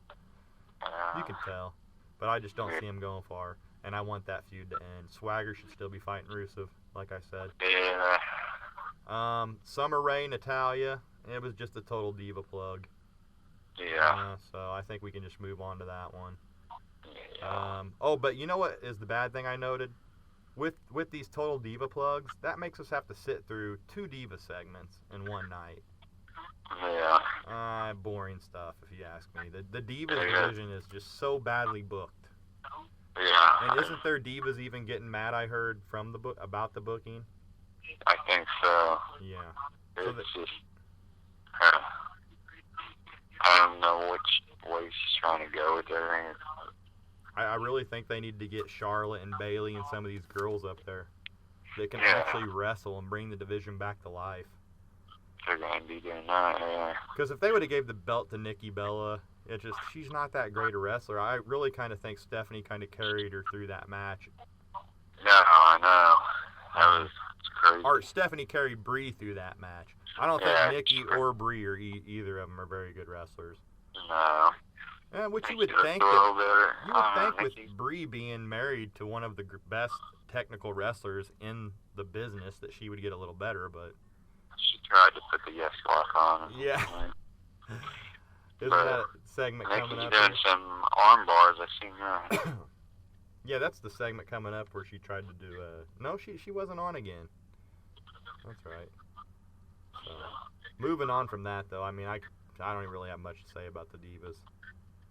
you can tell. But I just don't see him going far, and I want that feud to end. Swagger should still be fighting Rusev, like I said. Yeah. Summer Rae, Natalya, it was just a total diva plug. Yeah. So I think we can just move on to that one. Yeah. But you know what is the bad thing I noted? With these total diva plugs, that makes us have to sit through 2 diva segments in one night. Yeah. Boring stuff, if you ask me. The divas division is just so badly booked. Yeah. And isn't there divas even getting mad? I heard from the book about the booking. I think so. Yeah. It's just, I don't know which way she's trying to go with everything. I really think they need to get Charlotte and Bayley and some of these girls up there that can actually wrestle and bring the division back to life. They're going to be doing that, yeah. Because if they would have gave the belt to Nikki Bella, she's not that great a wrestler. I really kind of think Stephanie kind of carried her through that match. No, I know. That was crazy. Or Stephanie carried Brie through that match. I don't think Nikki or Brie or either of them are very good wrestlers. No. Which you would think with Brie being married to one of the best technical wrestlers in the business that she would get a little better, but she tried to put the yes lock on. Yeah. Isn't that segment coming up? She's doing some arm bars. I've seen that. Yeah, that's the segment coming up where she tried to do no, she wasn't on again. That's right. So, moving on from that, though, I mean, I don't even really have much to say about the divas.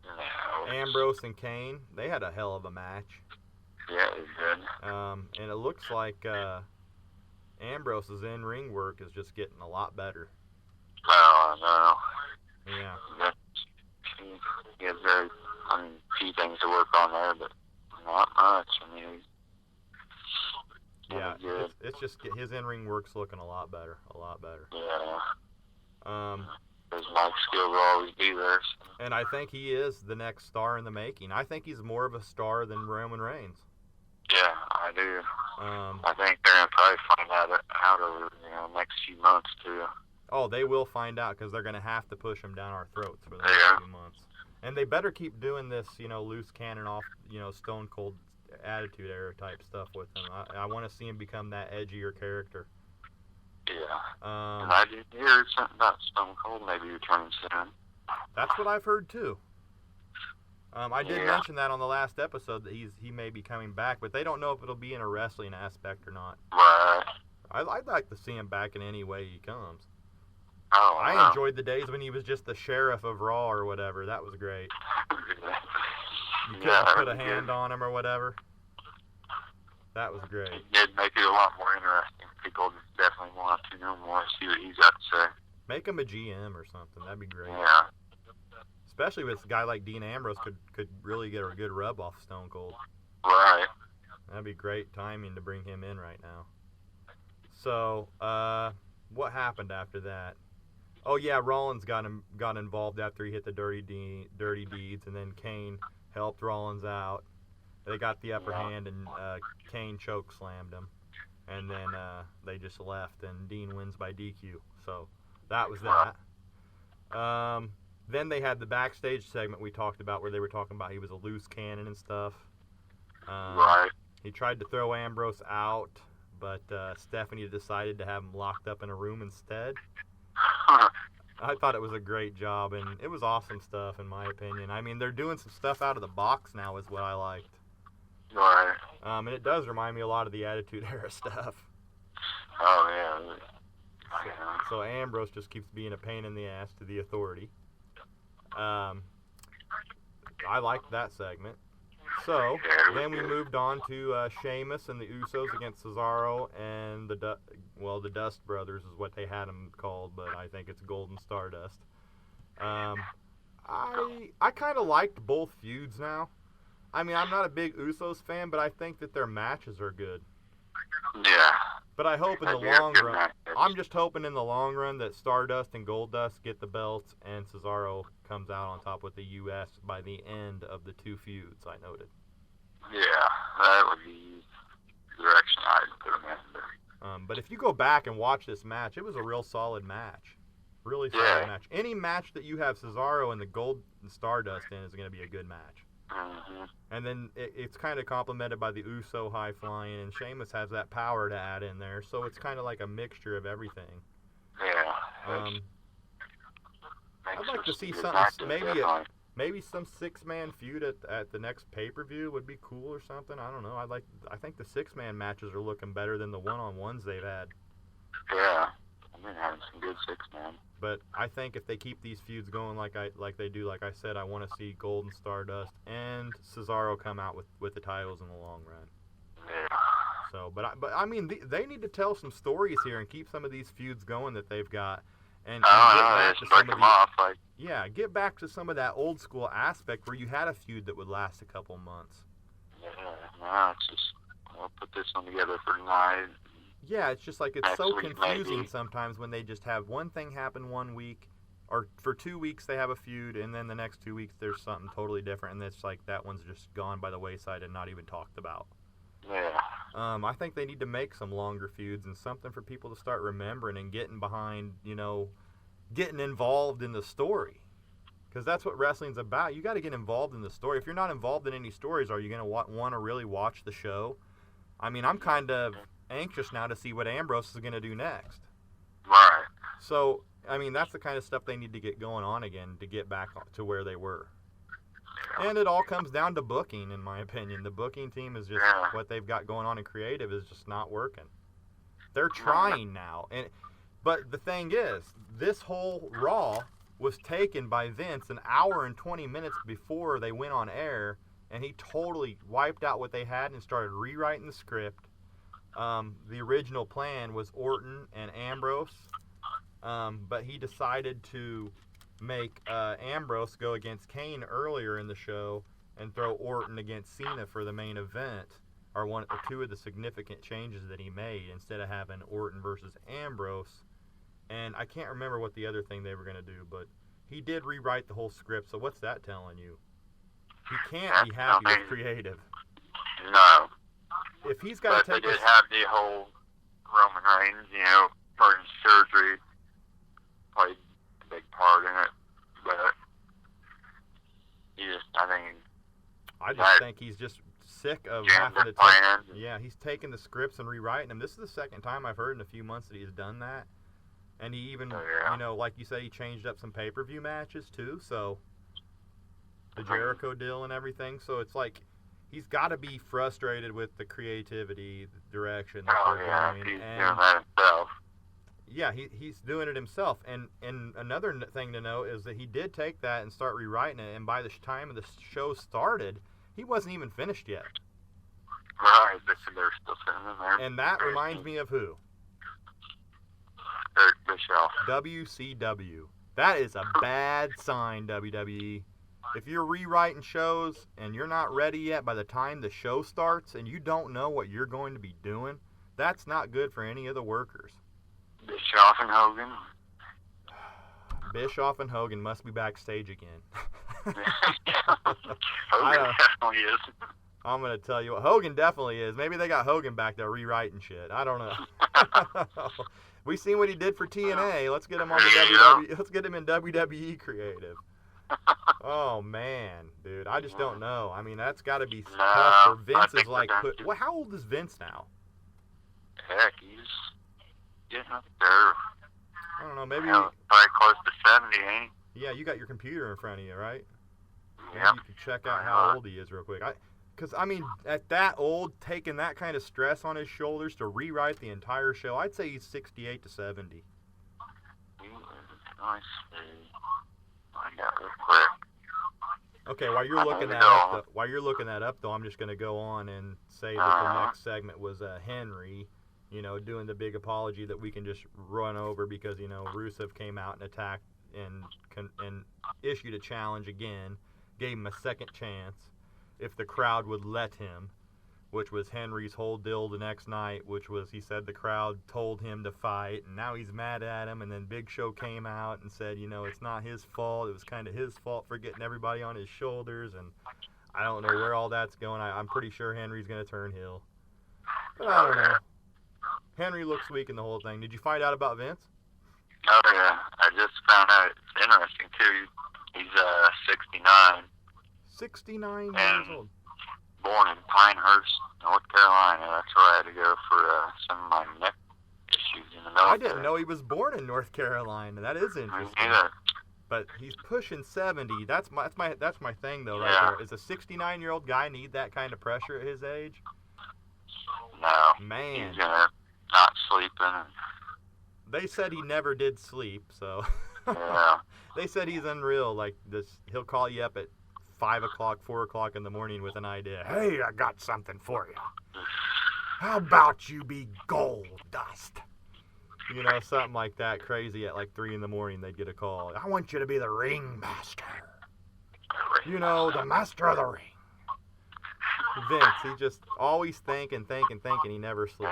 No. Ambrose and Kane, they had a hell of a match. Yeah, it was good. And it looks like Ambrose's in-ring work is just getting a lot better. Oh, no. Yeah. He has few things to work on there, but not much. I mean, yeah, it's just his in-ring work's looking a lot better. Yeah. His mic skill will always be there. So. And I think he is the next star in the making. I think he's more of a star than Roman Reigns. Yeah, I do. I think they're going to probably find out over the next few months, too. Oh, they will find out because they're going to have to push him down our throats for the next few months. And they better keep doing this, loose cannon off, Stone Cold Attitude Era type stuff with him. I want to see him become that edgier character. Yeah. And I did hear something about Stone Cold maybe returning soon. That's what I've heard, too. I did mention that on the last episode that he may be coming back, but they don't know if it'll be in a wrestling aspect or not. Right. I'd like to see him back in any way he comes. Oh, I enjoyed the days when he was just the sheriff of Raw or whatever. That was great. You couldn't put a hand on him or whatever. That was great. It did make it a lot more interesting. People definitely want to know more, see what he's got to say. Make him a GM or something. That'd be great. Yeah. Especially with a guy like Dean Ambrose could really get a good rub off Stone Cold. Right. That'd be great timing to bring him in right now. So, what happened after that? Oh yeah, Rollins got involved after he hit the dirty deeds, and then Kane helped Rollins out. They got the upper hand, and Kane choke slammed him, and then they just left, and Dean wins by DQ. So that was that. Then they had the backstage segment we talked about, where they were talking about he was a loose cannon and stuff. Right. He tried to throw Ambrose out, but Stephanie decided to have him locked up in a room instead. I thought it was a great job, and it was awesome stuff, in my opinion. I mean, they're doing some stuff out of the box now, is what I liked. Right. And it does remind me a lot of the Attitude Era stuff. Oh, yeah. So Ambrose just keeps being a pain in the ass to the Authority. I liked that segment. So then we moved on to Sheamus and the Usos against Cesaro and the Dust Brothers is what they had them called, but I think it's Golden Stardust. I kind of liked both feuds now. I mean, I'm not a big Usos fan, but I think that their matches are good. Yeah. But I hope in the long run, I'm just hoping in the long run that Stardust and Goldust get the belts and Cesaro comes out on top with the U.S. by the end of the two feuds, I noted. Yeah, that would be the direction I'd put them in. But if you go back and watch this match, it was a real solid match. Really solid match. Any match that you have Cesaro and the Gold and Stardust in is going to be a good match. Mm-hmm. And then it's kind of complemented by the Uso high flying, and Sheamus has that power to add in there, so it's kind of like a mixture of everything. Yeah. I'd like to see something, maybe some 6-man feud at the next pay-per-view would be cool or something. I don't know. I think the 6-man matches are looking better than the one-on-ones they've had. Yeah. I've been having some good 6-man. But I think if they keep these feuds going like they do, like I said, I want to see Golden Stardust and Cesaro come out with the titles in the long run. Yeah. So, but I mean, they need to tell some stories here and keep some of these feuds going that they've got, and get back to some of that old school aspect where you had a feud that would last a couple months. Yeah. No, it's just we'll put this one together for tonight. Yeah, it's just like it's so confusing sometimes when they just have one thing happen one week, or for 2 weeks they have a feud, and then the next 2 weeks there's something totally different, and it's like that one's just gone by the wayside and not even talked about. Yeah. I think they need to make some longer feuds and something for people to start remembering and getting behind, getting involved in the story. Because that's what wrestling's about. You got to get involved in the story. If you're not involved in any stories, are you going to want to really watch the show? I mean, I'm kind of anxious now to see what Ambrose is going to do next. Right. So, I mean, that's the kind of stuff they need to get going on again to get back to where they were. And it all comes down to booking, in my opinion. The booking team is just what they've got going on in creative is just not working. They're trying now. But the thing is, this whole Raw was taken by Vince an hour and 20 minutes before they went on air, and he totally wiped out what they had and started rewriting the script. The original plan was Orton and Ambrose, but he decided to make Ambrose go against Kane earlier in the show and throw Orton against Cena for the main event, or two of the significant changes that he made instead of having Orton versus Ambrose. And I can't remember what the other thing they were going to do, but he did rewrite the whole script, so what's that telling you? He can't be happy with creative. No. If he's got to take they did have the whole Roman Reigns, for his surgery, played a big part in it. But I think he's just sick of having to he's taking the scripts and rewriting them. This is the second time I've heard in a few months that he's done that. And he even, like you said, he changed up some pay-per-view matches too, so the Jericho deal and everything. So it's like he's got to be frustrated with the creativity, the direction that they're going. He's doing that himself. Yeah, he's doing it himself. And another thing to know is that he did take that and start rewriting it, and by the time the show started, he wasn't even finished yet. Right, they're still sitting in there. And that reminds me of who? Eric Bischoff. WCW. That is a bad sign, WWE. If you're rewriting shows and you're not ready yet by the time the show starts and you don't know what you're going to be doing, that's not good for any of the workers. Bischoff and Hogan. Bischoff and Hogan must be backstage again. Hogan definitely is. I'm going to tell you what, Hogan definitely is. Maybe they got Hogan back there rewriting shit. I don't know. We seen what he did for TNA. Let's get him on the WWE. Let's get him in WWE creative. Oh man, dude, I just don't know. I mean, that's got to be tough for Vince. Is like, how old is Vince now? Heck, he's getting up there. I don't know, maybe probably close to 70, ain't he? Yeah, you got your computer in front of you, right? Yeah. Maybe you can check out how old he is real quick. Because, I mean, at that old, taking that kind of stress on his shoulders to rewrite the entire show, I'd say he's 68 to 70. I see. Find out real quick. Okay, while you're looking that up, though, I'm just going to go on and say that the next segment was Henry, doing the big apology that we can just run over because, Rusev came out and attacked and issued a challenge again, gave him a second chance if the crowd would let him, which was Henry's whole deal the next night, which was he said the crowd told him to fight, and now he's mad at him, and then Big Show came out and said, it's not his fault, it was kind of his fault for getting everybody on his shoulders, and I don't know where all that's going. I'm pretty sure Henry's going to turn heel. But I don't know. Henry looks weak in the whole thing. Did you find out about Vince? Oh, yeah. I just found out it's interesting, too. He's 69. 69 years old. Born in Pinehurst, North Carolina. That's where I had to go for some of my neck issues in the military. I didn't know he was born in North Carolina. That is interesting. But he's pushing 70. That's my thing though, right there. Does a 69-year-old guy need that kind of pressure at his age? No. Man. He's not sleeping. They said he never did sleep, so. Yeah. They said he's unreal. Like this, he'll call you up at 5 o'clock, 4 o'clock in the morning with an idea. Hey, I got something for you. How about you be gold dust? Something like that crazy at like 3 in the morning they'd get a call. I want you to be the ring master. The master of the ring. Vince, he just always thinking. He never sleeps.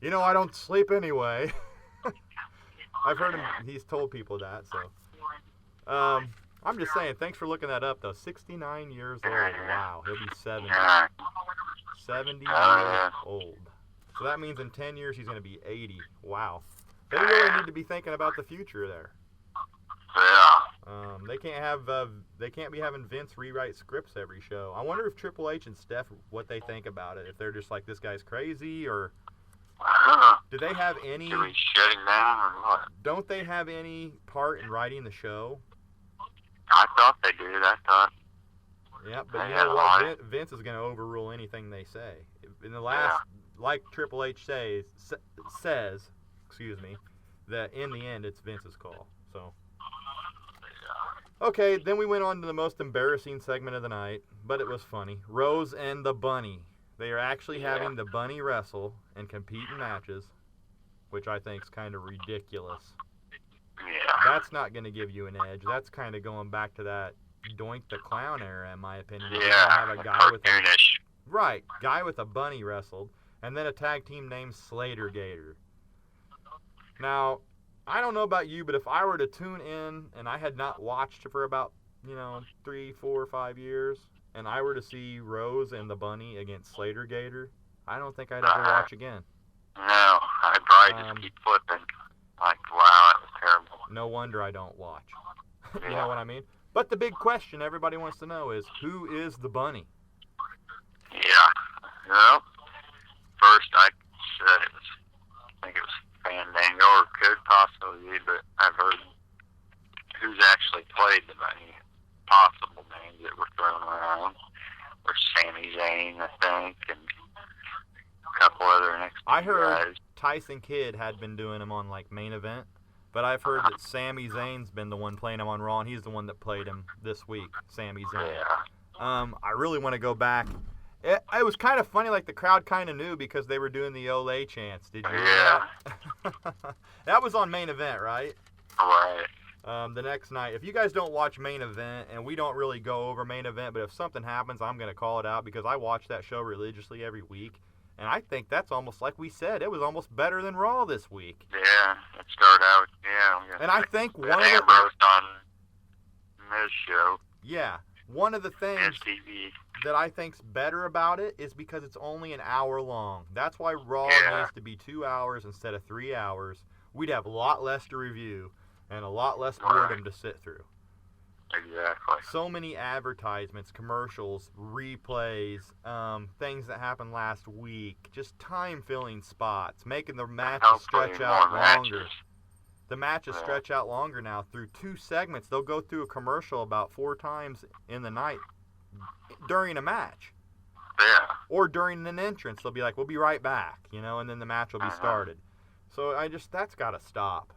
Yeah. I don't sleep anyway. I've heard him, he's told people that, so. I'm just saying, thanks for looking that up, though. 69 years old. Wow, he'll be 70. 70 years old. So that means in 10 years he's going to be 80. Wow. They really need to be thinking about the future there. Yeah. They can't be having Vince rewrite scripts every show. I wonder if Triple H and Steph, what they think about it. If they're just like, this guy's crazy, or do they have any... Do we shut him down, or what? Don't they have any part in writing the show? I thought they did. Yeah, but you know what? Vince is going to overrule anything they say. In the last, like Triple H says, that in the end it's Vince's call. So, okay, then we went on to the most embarrassing segment of the night, but it was funny. Rose and the Bunny. They are actually having the Bunny wrestle and compete in matches, which I think is kind of ridiculous. Yeah. That's not going to give you an edge. That's kind of going back to that Doink the Clown era, in my opinion. Yeah, have a guy with a guy with a bunny wrestled, and then a tag team named Slater Gator. Now, I don't know about you, but if I were to tune in and I had not watched for about 3, 4, 5 years, and I were to see Rose and the Bunny against Slater Gator, I don't think I'd ever watch again. No, I'd probably just keep flipping. Like, wow, that was terrible. No wonder I don't watch. You know what I mean? But the big question everybody wants to know is, who is the Bunny? Yeah. Well, first I said I think it was Fandango, or could possibly be, but I've heard who's actually played the Bunny. Possible names that were thrown around were Sami Zayn, I think, and a couple other next I heard guys. Tyson Kidd had been doing him on like Main Event, but I've heard that Sami Zayn's been the one playing him on Raw, and he's the one that played him this week, Sami Zayn. Yeah. I really want to go back. It was kind of funny, like the crowd kind of knew because they were doing the Olay chants. Did you hear that? That was on Main Event, right? Right. The next night, if you guys don't watch Main Event, and we don't really go over Main Event, but if something happens, I'm going to call it out because I watch that show religiously every week. And I think that's almost like we said. It was almost better than Raw this week. Yeah, it started out, yeah. And I think one of the... Ambrose on Miz show. Yeah. One of the things TV. that I think's better about it is because it's only an hour long. That's why Raw needs to be 2 hours instead of 3 hours. We'd have a lot less to review and a lot less boredom to sit through. Exactly. So many advertisements, commercials, replays, things that happened last week, just time-filling spots, making the matches stretch out longer. Matches. The matches stretch out longer now through 2 segments. They'll go through a commercial about 4 times in the night during a match. Yeah. Or during an entrance. They'll be like, we'll be right back, and then the match will be started. So that's got to stop.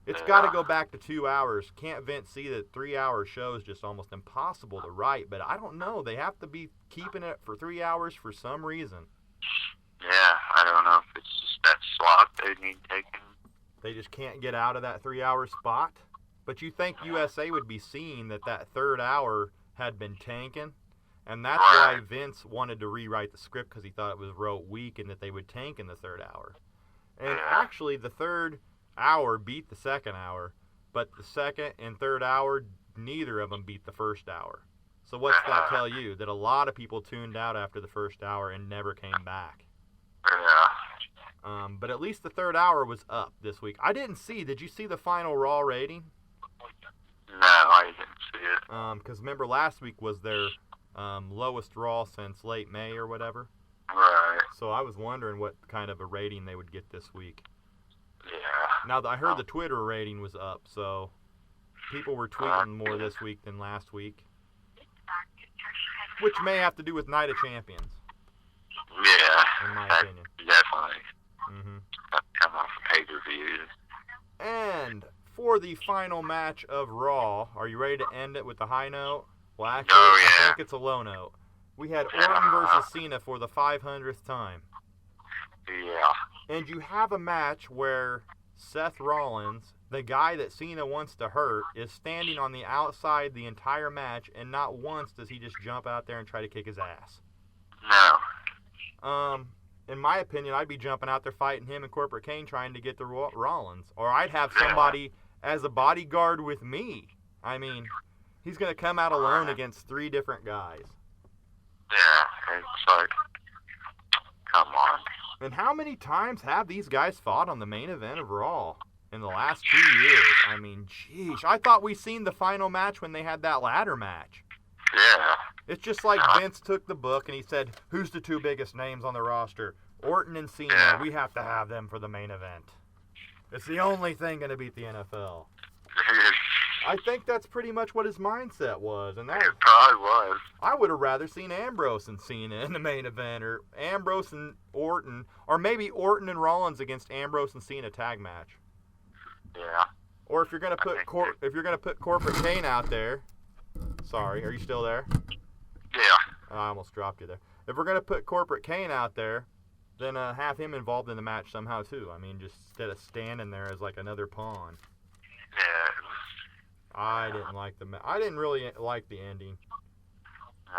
It's got to go back to 2 hours. Can't Vince see that 3-hour show is just almost impossible to write? But I don't know. They have to be keeping it for 3 hours for some reason. Yeah, I don't know if it's just that slot they need taken. They just can't get out of that 3-hour spot. But you think USA would be seeing that 3rd hour had been tanking? And that's why Vince wanted to rewrite the script because he thought it was wrote weak and that they would tank in the 3rd hour. And actually, the 3rd hour beat the 2nd hour, but the 2nd and 3rd hour, neither of them beat the 1st hour. So what's that tell you? That a lot of people tuned out after the 1st hour and never came back. Yeah. But at least the 3rd hour was up this week. I didn't see. Did you see the final Raw rating? No, I didn't see it. Because remember last week was their lowest Raw since late May or whatever. Right. So I was wondering what kind of a rating they would get this week. Yeah. Now, I heard the Twitter rating was up, so people were tweeting more this week than last week. Which may have to do with Night of Champions. Yeah. In my opinion. Definitely. Mm-hmm. Come off pay-per-views. And for the final match of Raw, are you ready to end it with the high note? Well, actually, I think it's a low note. We had Orton versus Cena for the 500th time. Yeah. And you have a match where Seth Rollins, the guy that Cena wants to hurt, is standing on the outside the entire match, and not once does he just jump out there and try to kick his ass. No. In my opinion, I'd be jumping out there fighting him and Corporate Kane trying to get to Rollins. Or I'd have somebody as a bodyguard with me. I mean, he's going to come out alone against 3 different guys. Yeah, it's like, come on. And how many times have these guys fought on the main event of Raw in the last 2 years? I mean, jeez. I thought we seen the final match when they had that ladder match. Yeah. It's just like Vince took the book and he said, who's the 2 biggest names on the roster? Orton and Cena. Yeah. We have to have them for the main event. It's the only thing going to beat the NFL. I think that's pretty much what his mindset was. And that It probably was. I would have rather seen Ambrose and Cena in the main event, or Ambrose and Orton, or maybe Orton and Rollins against Ambrose and Cena tag match. Yeah. Or if you're gonna put Corporate Kane out there, sorry, are you still there? Yeah. I almost dropped you there. If we're gonna put Corporate Kane out there, then have him involved in the match somehow too. I mean, just instead of standing there as like another pawn. Yeah. I didn't like I didn't really like the ending.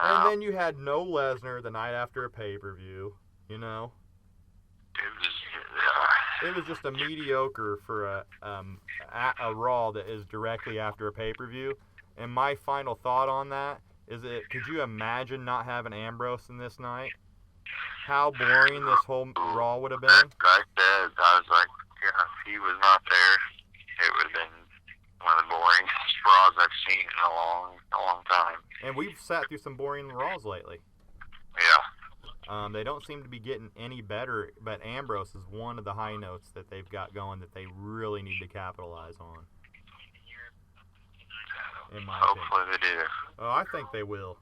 No. And then you had no Lesnar the night after a pay-per-view, you know. It was just a mediocre for a Raw that is directly after a pay-per-view. And my final thought on that is could you imagine not having Ambrose in this night? How boring this whole Raw would have been. Like that, I was like, yeah, if he was not there, it would have been one of the boringest Raws I've seen in a long time. And we've sat through some boring Raws lately. Yeah. They don't seem to be getting any better, but Ambrose is one of the high notes that they've got going that they really need to capitalize on. In my opinion. Hopefully they do. Oh, I think they will.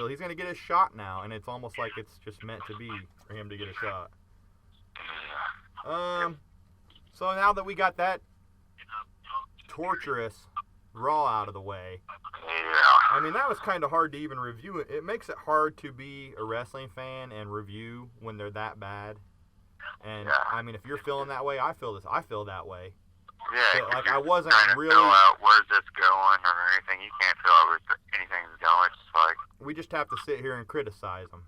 He's going to get his shot now, and it's almost like it's just meant to be for him to get a shot. So now that we got that torturous Raw out of the way, Yeah. I mean, that was kind of hard to even review it. It makes it hard to be a wrestling fan and review when they're that bad. And, Yeah. I mean, if you're feeling that way, I feel that way. Yeah, But, like, I wasn't trying to really... fill out where's this going or anything. You can't fill out where anything's going. It's just like... We just have to sit here and criticize them.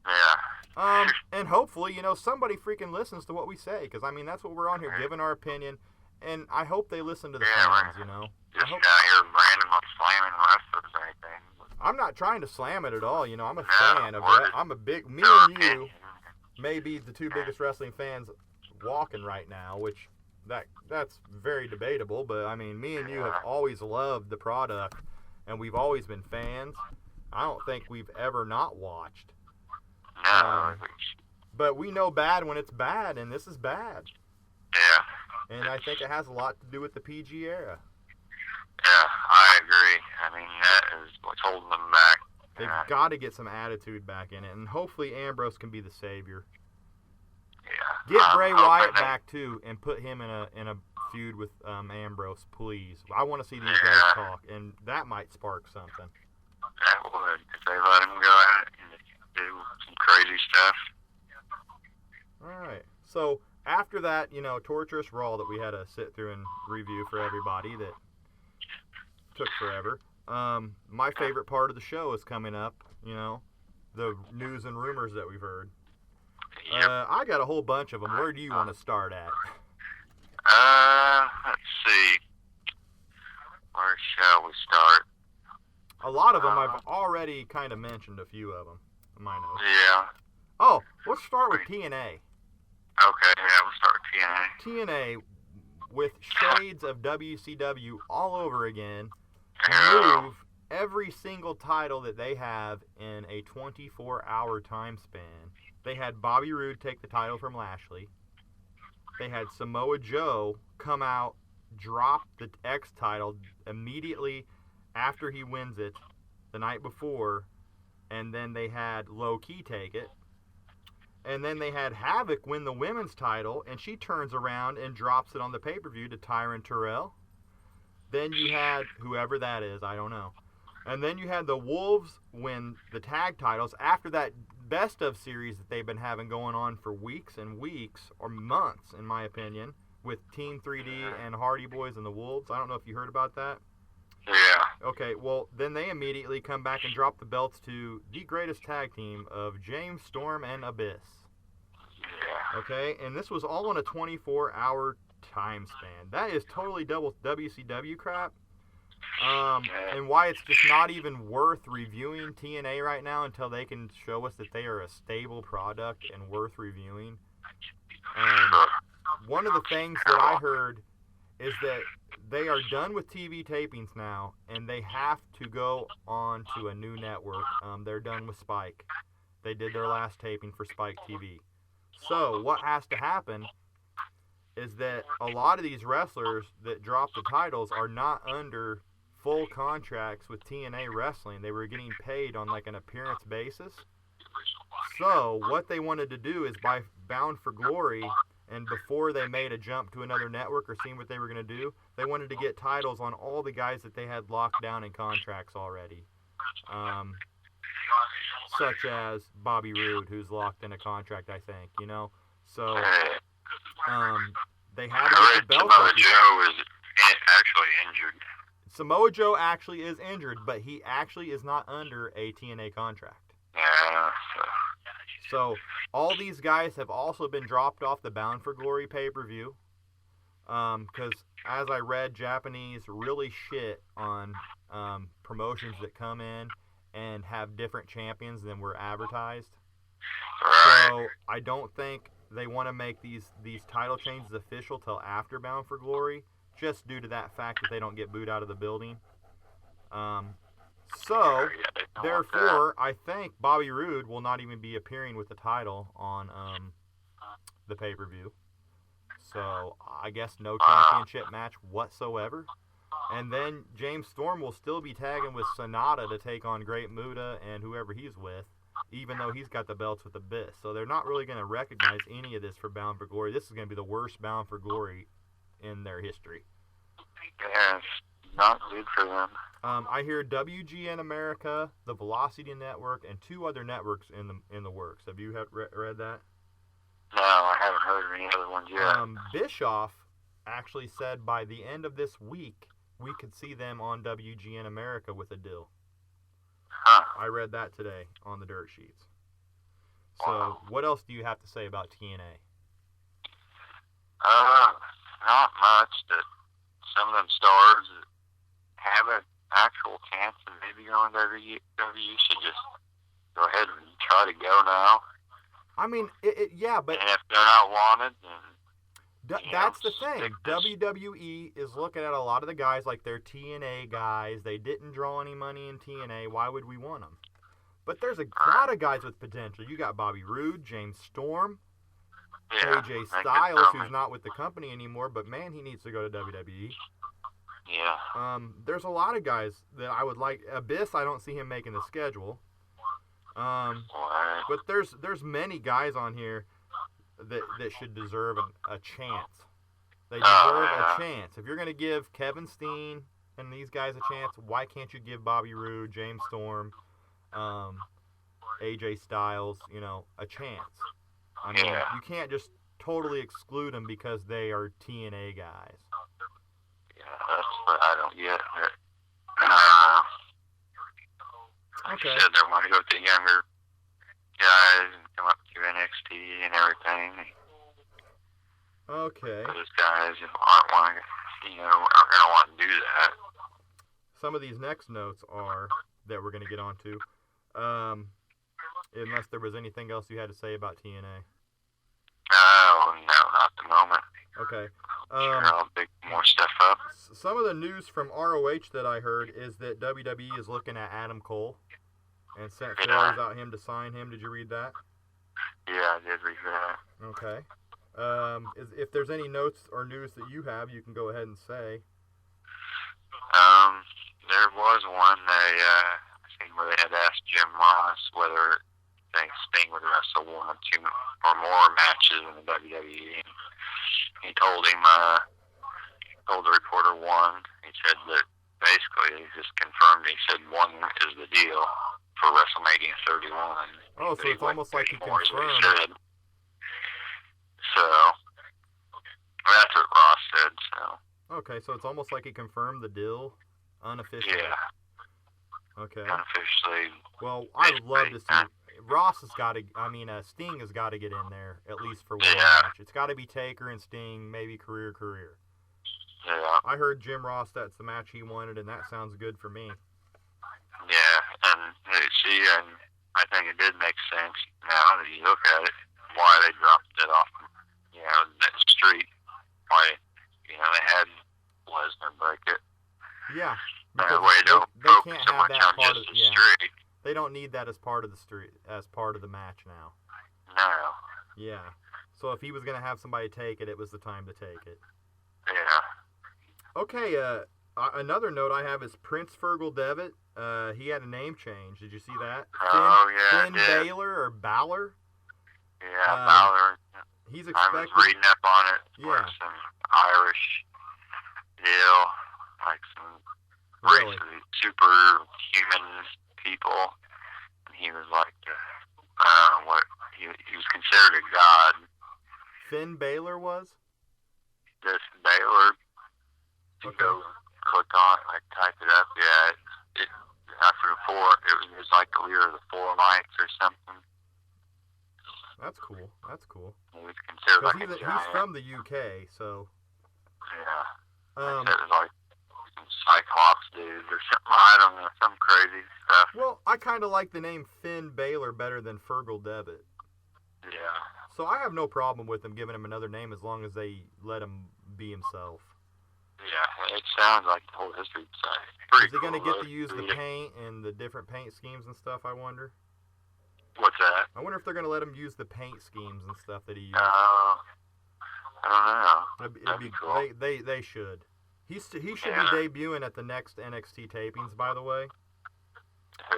Yeah. And hopefully, somebody freaking listens to what we say. Because, I mean, that's what we're on here, Right. giving our opinion. And I hope they listen to the Yeah, fans, right. I Just hope... out here randomly slamming wrestlers or anything. I'm not trying to slam it at all, I'm a No, fan of or that. I'm a big... Me So, and you may be the two biggest wrestling fans walking right now, which... That's very debatable, but I mean, me and you have always loved the product, and we've always been fans. I don't think we've ever not watched. No. But we know bad when it's bad, and this is bad. Yeah. And I think it has a lot to do with the PG era. Yeah, I agree. I mean, that is what's holding them back. They've got to get some attitude back in it, and hopefully Ambrose can be the savior. Yeah. Get Bray Wyatt back too, and put him in a feud with Ambrose, please. I want to see these guys talk, and that might spark something. That would, if they let him go out and do some crazy stuff. All right. So after that, torturous Raw that we had to sit through and review for everybody that took forever. My favorite part of the show is coming up. The news and rumors that we've heard. Yep. I got a whole bunch of them. Where do you want to start at? Let's see. Where shall we start? A lot of them I've already kind of mentioned a few of them in my notes. Yeah. Oh, let's start with TNA. Okay, yeah, we'll start with TNA. TNA with shades of WCW all over again. Yeah. Move every single title that they have in a 24-hour time span. They had Bobby Roode take the title from Lashley. They had Samoa Joe come out, drop the X title immediately after he wins it the night before, and then they had Low Ki take it. And then they had Havoc win the women's title, and she turns around and drops it on the pay-per-view to Tyron Terrell. Then you had whoever that is, I don't know. And then you had the Wolves win the tag titles after that best of series that they've been having going on for weeks and weeks, or months, in my opinion, with Team 3D and Hardy Boys and the Wolves. I don't know if you heard about that. Yeah. Okay, well, then they immediately come back and drop the belts to the greatest tag team of James Storm and Abyss. Yeah. Okay, and this was all in a 24-hour time span. That is totally double WCW crap. And why it's just not even worth reviewing TNA right now until they can show us that they are a stable product and worth reviewing. One of the things that I heard is that they are done with TV tapings now, and they have to go on to a new network. They're done with Spike. They did their last taping for Spike TV. So what has to happen is that a lot of these wrestlers that drop the titles are not under full contracts with TNA Wrestling. They were getting paid on like an appearance basis. So what they wanted to do is by Bound for Glory, and before they made a jump to another network or seeing what they were going to do, they wanted to get titles on all the guys that they had locked down in contracts already. Such as Bobby Roode, who's locked in a contract, I think, So they had to get the belts. Samoa Joe is actually injured. Samoa Joe actually is injured, but he actually is not under a TNA contract. Yeah. So all these guys have also been dropped off the Bound for Glory pay-per-view. Because as I read, Japanese really shit on promotions that come in and have different champions than were advertised. Right. So I don't think they want to make these title changes official till after Bound for Glory, just due to that fact that they don't get booed out of the building. So, therefore, I think Bobby Roode will not even be appearing with the title on the pay-per-view. So, I guess no championship match whatsoever. And then James Storm will still be tagging with Sonata to take on Great Muta and whoever he's with, even though he's got the belts with Abyss. So they're not really going to recognize any of this for Bound for Glory. This is going to be the worst Bound for Glory in their history. Yeah, it's not good for them. I hear WGN America, the Velocity Network, and 2 other networks in the works. Have you read that? No, I haven't heard of any other ones yet. Bischoff actually said by the end of this week, we could see them on WGN America with a deal. Huh. I read that today on the dirt sheets. So, Wow. what else do you have to say about TNA? Not much. That some of them stars that have an actual chance of maybe going to WWE should just go ahead and try to go now. I mean, yeah, but And if they're not wanted, then that's the thing. stick this. WWE is looking at a lot of the guys like they're TNA guys. They didn't draw any money in TNA. Why would we want them? But there's a lot of guys with potential. You got Bobby Roode, James Storm, Yeah, AJ they could Styles, throw who's me. not with the company anymore, but man, he needs to go to WWE. Yeah. There's a lot of guys that I would like. Abyss, I don't see him making the schedule. Right. But there's many guys on here that should deserve a chance. They deserve a chance. If you're going to give Kevin Steen and these guys a chance, why can't you give Bobby Roode, James Storm, AJ Styles, a chance? I mean, you can't just totally exclude them because they are TNA guys. Yeah, that's what I don't get. Like Okay. I said, they want to go with the younger guys and come up through NXT and everything. Okay. Those guys aren't going to want to do that. Some of these next notes are that we're going to get onto. Unless there was anything else you had to say about TNA. Oh, no, not at the moment. Okay. Sure, I'll pick more stuff up. Some of the news from ROH that I heard is that WWE is looking at Adam Cole and sent feelers out him to sign him. Did you read that? Yeah, I did read that. Okay. If there's any notes or news that you have, you can go ahead and say. There was one I think where they had asked Jim Ross whether Sting would wrestle one or two or more matches in the WWE. He told him, told the reporter one. He said that basically he just confirmed. He said one is the deal for WrestleMania 31. Oh, so it's almost like he more is what he confirmed. said. So that's what Ross said. So Okay, so it's almost like he confirmed the deal unofficially. yeah, Okay. unofficially. Well, I would love to see. Ross has got to. Sting has got to get in there at least for one match. It's got to be Taker and Sting, maybe career. Yeah. I heard Jim Ross. That's the match he wanted, and that sounds good for me. Yeah, and and I think it did make sense now that you look at it, why they dropped it off, that street. Why, they had Lesnar break it. Yeah. That way don't they focus can't so have much that on part just of the yeah. street. They don't need that as part of the match now. No. Yeah. So if he was gonna have somebody take it, it was the time to take it. Yeah. Okay. Another note I have is Prince Fergal Devitt. He had a name change. Did you see that? Finn Balor or Balor? Yeah, Balor. He's I expected. was reading up on it. Yeah. Some Irish deal, like some Really? superhuman people. And he was like, I don't know what, he was considered a god. Finn Balor was? This Baylor, you Okay. go click on it, like type it up, it after the it was like the leader of the Four Lights or something. That's cool. He was considered like a He's giant. from the UK, so. Yeah. It was like some Cyclops dude or something. I don't know, some crazy stuff. Well, I kind of like the name Finn Balor better than Fergal Devitt. Yeah. So I have no problem with them giving him another name as long as they let him be himself. Yeah, it sounds like the whole history side. Pretty Is he going to cool, get to use the yeah. paint and the different paint schemes and stuff, I wonder? What's that? I wonder if they're going to let him use the paint schemes and stuff that he uses. I don't know. It'd be cool. They should. He should be debuting at the next NXT tapings, by the way. Who?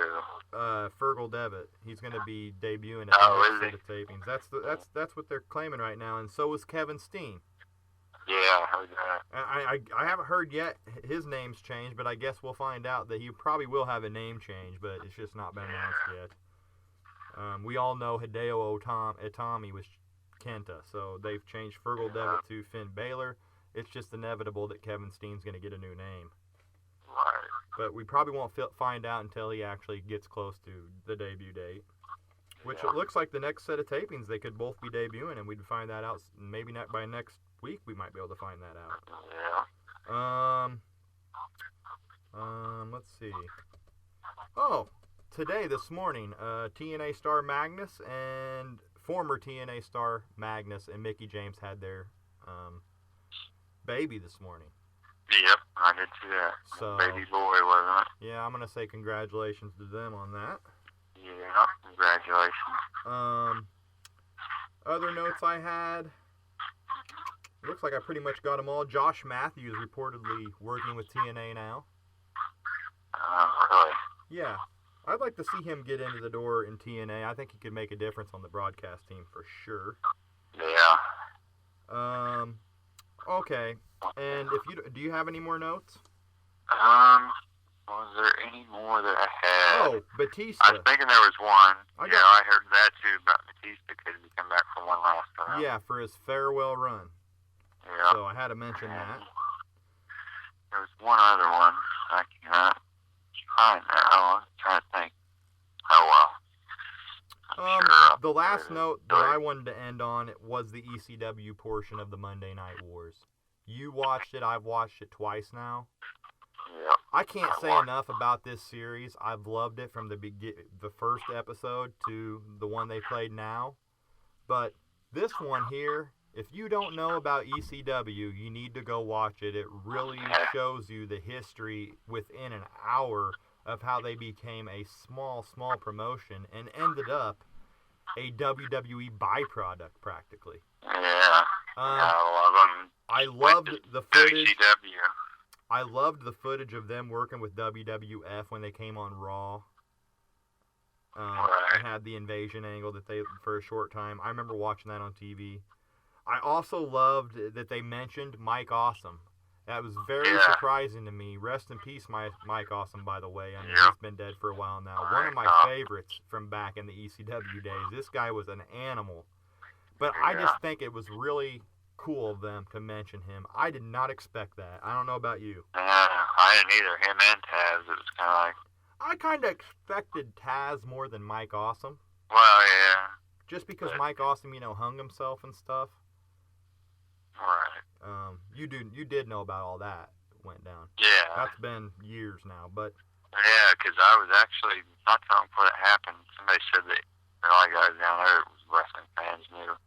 Fergal Devitt. He's going to be debuting at the next set of tapings. That's what they're claiming right now, and so is Kevin Steen. Yeah, I heard that. I haven't heard yet his name's changed, but I guess we'll find out that he probably will have a name change, but it's just not been announced yet. We all know Hideo Itami was Kenta, so they've changed Fergal Devitt to Finn Balor. it's just inevitable that Kevin Steen's going to get a new name. Right. But we probably won't find out until he actually gets close to the debut date. Which it looks like the next set of tapings they could both be debuting, and we'd find that out maybe not by next week. We might be able to find that out. Yeah. Let's see. Oh, this morning, TNA star Magnus and former TNA star Magnus and Mickie James had their baby this morning. Yep, I did see that. So, baby boy, wasn't it? Yeah, I'm gonna say congratulations to them on that. Yeah, congratulations. Other notes I had. Looks like I pretty much got them all. Josh Matthews reportedly working with TNA now. Really? Yeah. I'd like to see him get into the door in TNA. I think he could make a difference on the broadcast team for sure. Yeah. Okay. And do you have any more notes? Was there any more that I had? Oh, Batista. I was thinking there was one. I heard that too about Batista because he come back for one last time. Yeah, for his farewell run. Yeah. So I had to mention that. There was one other one. I can't find now. I'm trying to think. Oh, well. The last note that I wanted to end on was the ECW portion of the Monday Night Wars. You watched it. I've watched it twice now. Yep. I can't say enough about this series. I've loved it from the first episode to the one they played now. But this one here, if you don't know about ECW, you need to go watch it. It really shows you the history within an hour of how they became a small promotion and ended up a WWE byproduct practically. Yeah. I love them. I loved the footage. WCW. I loved the footage of them working with WWF when they came on Raw. Right. And had the invasion angle that they for a short time. I remember watching that on TV. I also loved that they mentioned Mike Awesome. That was very surprising to me. Rest in peace, Mike Awesome, by the way. I mean, he's been dead for a while now. One of my favorites from back in the ECW days. This guy was an animal. But I just think it was really cool of them to mention him. I did not expect that. I don't know about you. I didn't either. Him and Taz. It was kind of like... I kind of expected Taz more than Mike Awesome. Well, yeah. Just because Mike Awesome, hung himself and stuff. Right. You did know about all that went down. Yeah. That's been years now, but... Yeah, because I was actually, not long before that happened, somebody said that a lot of guys down there, wrestling fans knew,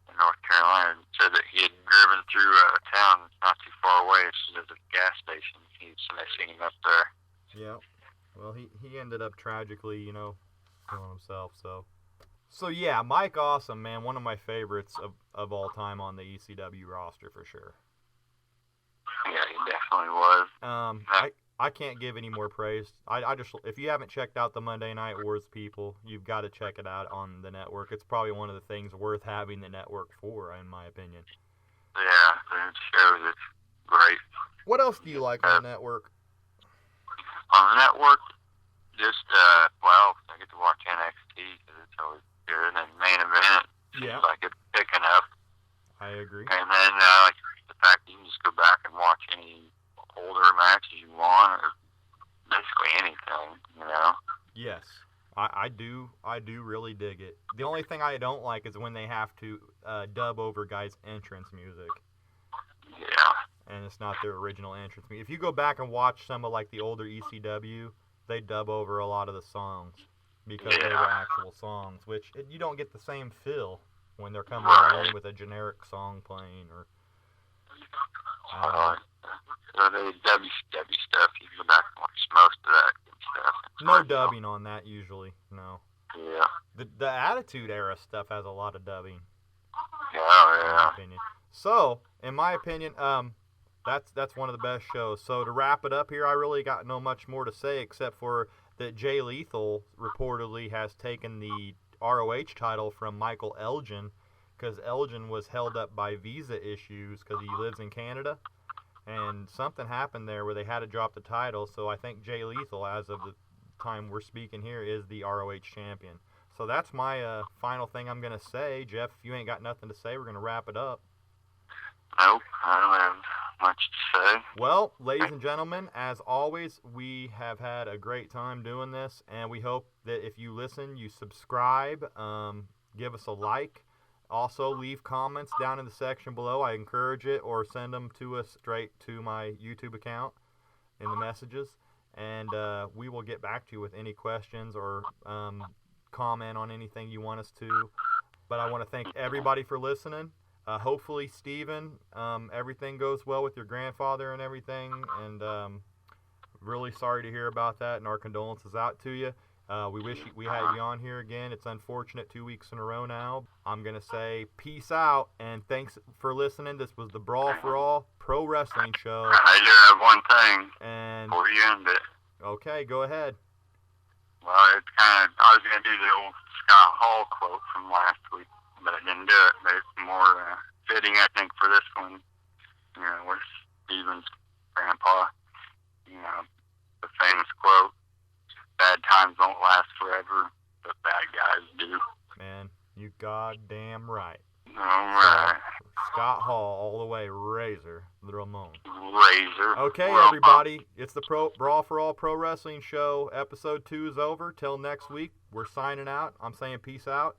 in North Carolina, said that he had driven through a town not too far away, so there's a gas station. Somebody seen him up there. Yeah. Well, he ended up tragically, killing himself, So yeah, Mike Awesome, man, one of my favorites of all time on the ECW roster for sure. Yeah, he definitely was. I can't give any more praise. I just, if you haven't checked out the Monday Night Wars, people, you've got to check it out on the network. It's probably one of the things worth having the network for, in my opinion. Yeah, it shows it's great. What else do you like on the network? On the network, just, I get to watch NXT because it's always good, and Main Event seems like it's picking up. I agree. And then, the fact that you can just go back and watch any older matches you want, or basically anything, Yes, I do really dig it. The only thing I don't like is when they have to dub over guys' entrance music. Yeah. And it's not their original entrance music. If you go back and watch some of the older ECW, they dub over a lot of the songs because they were actual songs, which you don't get the same feel when they're coming in with a generic song playing or. The WCW stuff, you go back and watch most of that good stuff. No dubbing on that usually, no. Yeah. The Attitude Era stuff has a lot of dubbing. Yeah. In my opinion. So, in my opinion, that's one of the best shows. So to wrap it up here, I really got no much more to say except for that Jay Lethal reportedly has taken the ROH title from Michael Elgin because Elgin was held up by visa issues because he lives in Canada. And something happened there where they had to drop the title. So I think Jay Lethal, as of the time we're speaking here, is the ROH champion. So that's my final thing I'm going to say. Jeff, if you ain't got nothing to say, we're going to wrap it up. Nope, I don't have much to say. Well, ladies and gentlemen, as always, we have had a great time doing this, and we hope that if you listen, you subscribe, give us a like. Also, leave comments down in the section below. I encourage it, or send them to us straight to my YouTube account in the messages, and we will get back to you with any questions or comment on anything you want us to. But I want to thank everybody for listening. Hopefully, Steven, everything goes well with your grandfather and everything, and really sorry to hear about that, and our condolences out to you. We wish we had you on here again. It's unfortunate 2 weeks in a row now. I'm going to say peace out, and thanks for listening. This was the Brawl for All Pro Wrestling Show. I do have one thing And before you end it. okay, go ahead. Well, it's kind of, I was going to do the old Scott Hall quote from last week, but I didn't do it. But it's more fitting, I think, for this one. You know, with Steven's grandpa. You know, the famous quote, "Bad times don't last forever, but bad guys do." Man, you goddamn right. All right. Scott Hall all the way, Razor Ramon. Razor. Okay, Ramon. everybody, it's the Brawl for All Pro Wrestling Show. Episode 2 is over. Till next week, we're signing out. I'm saying peace out.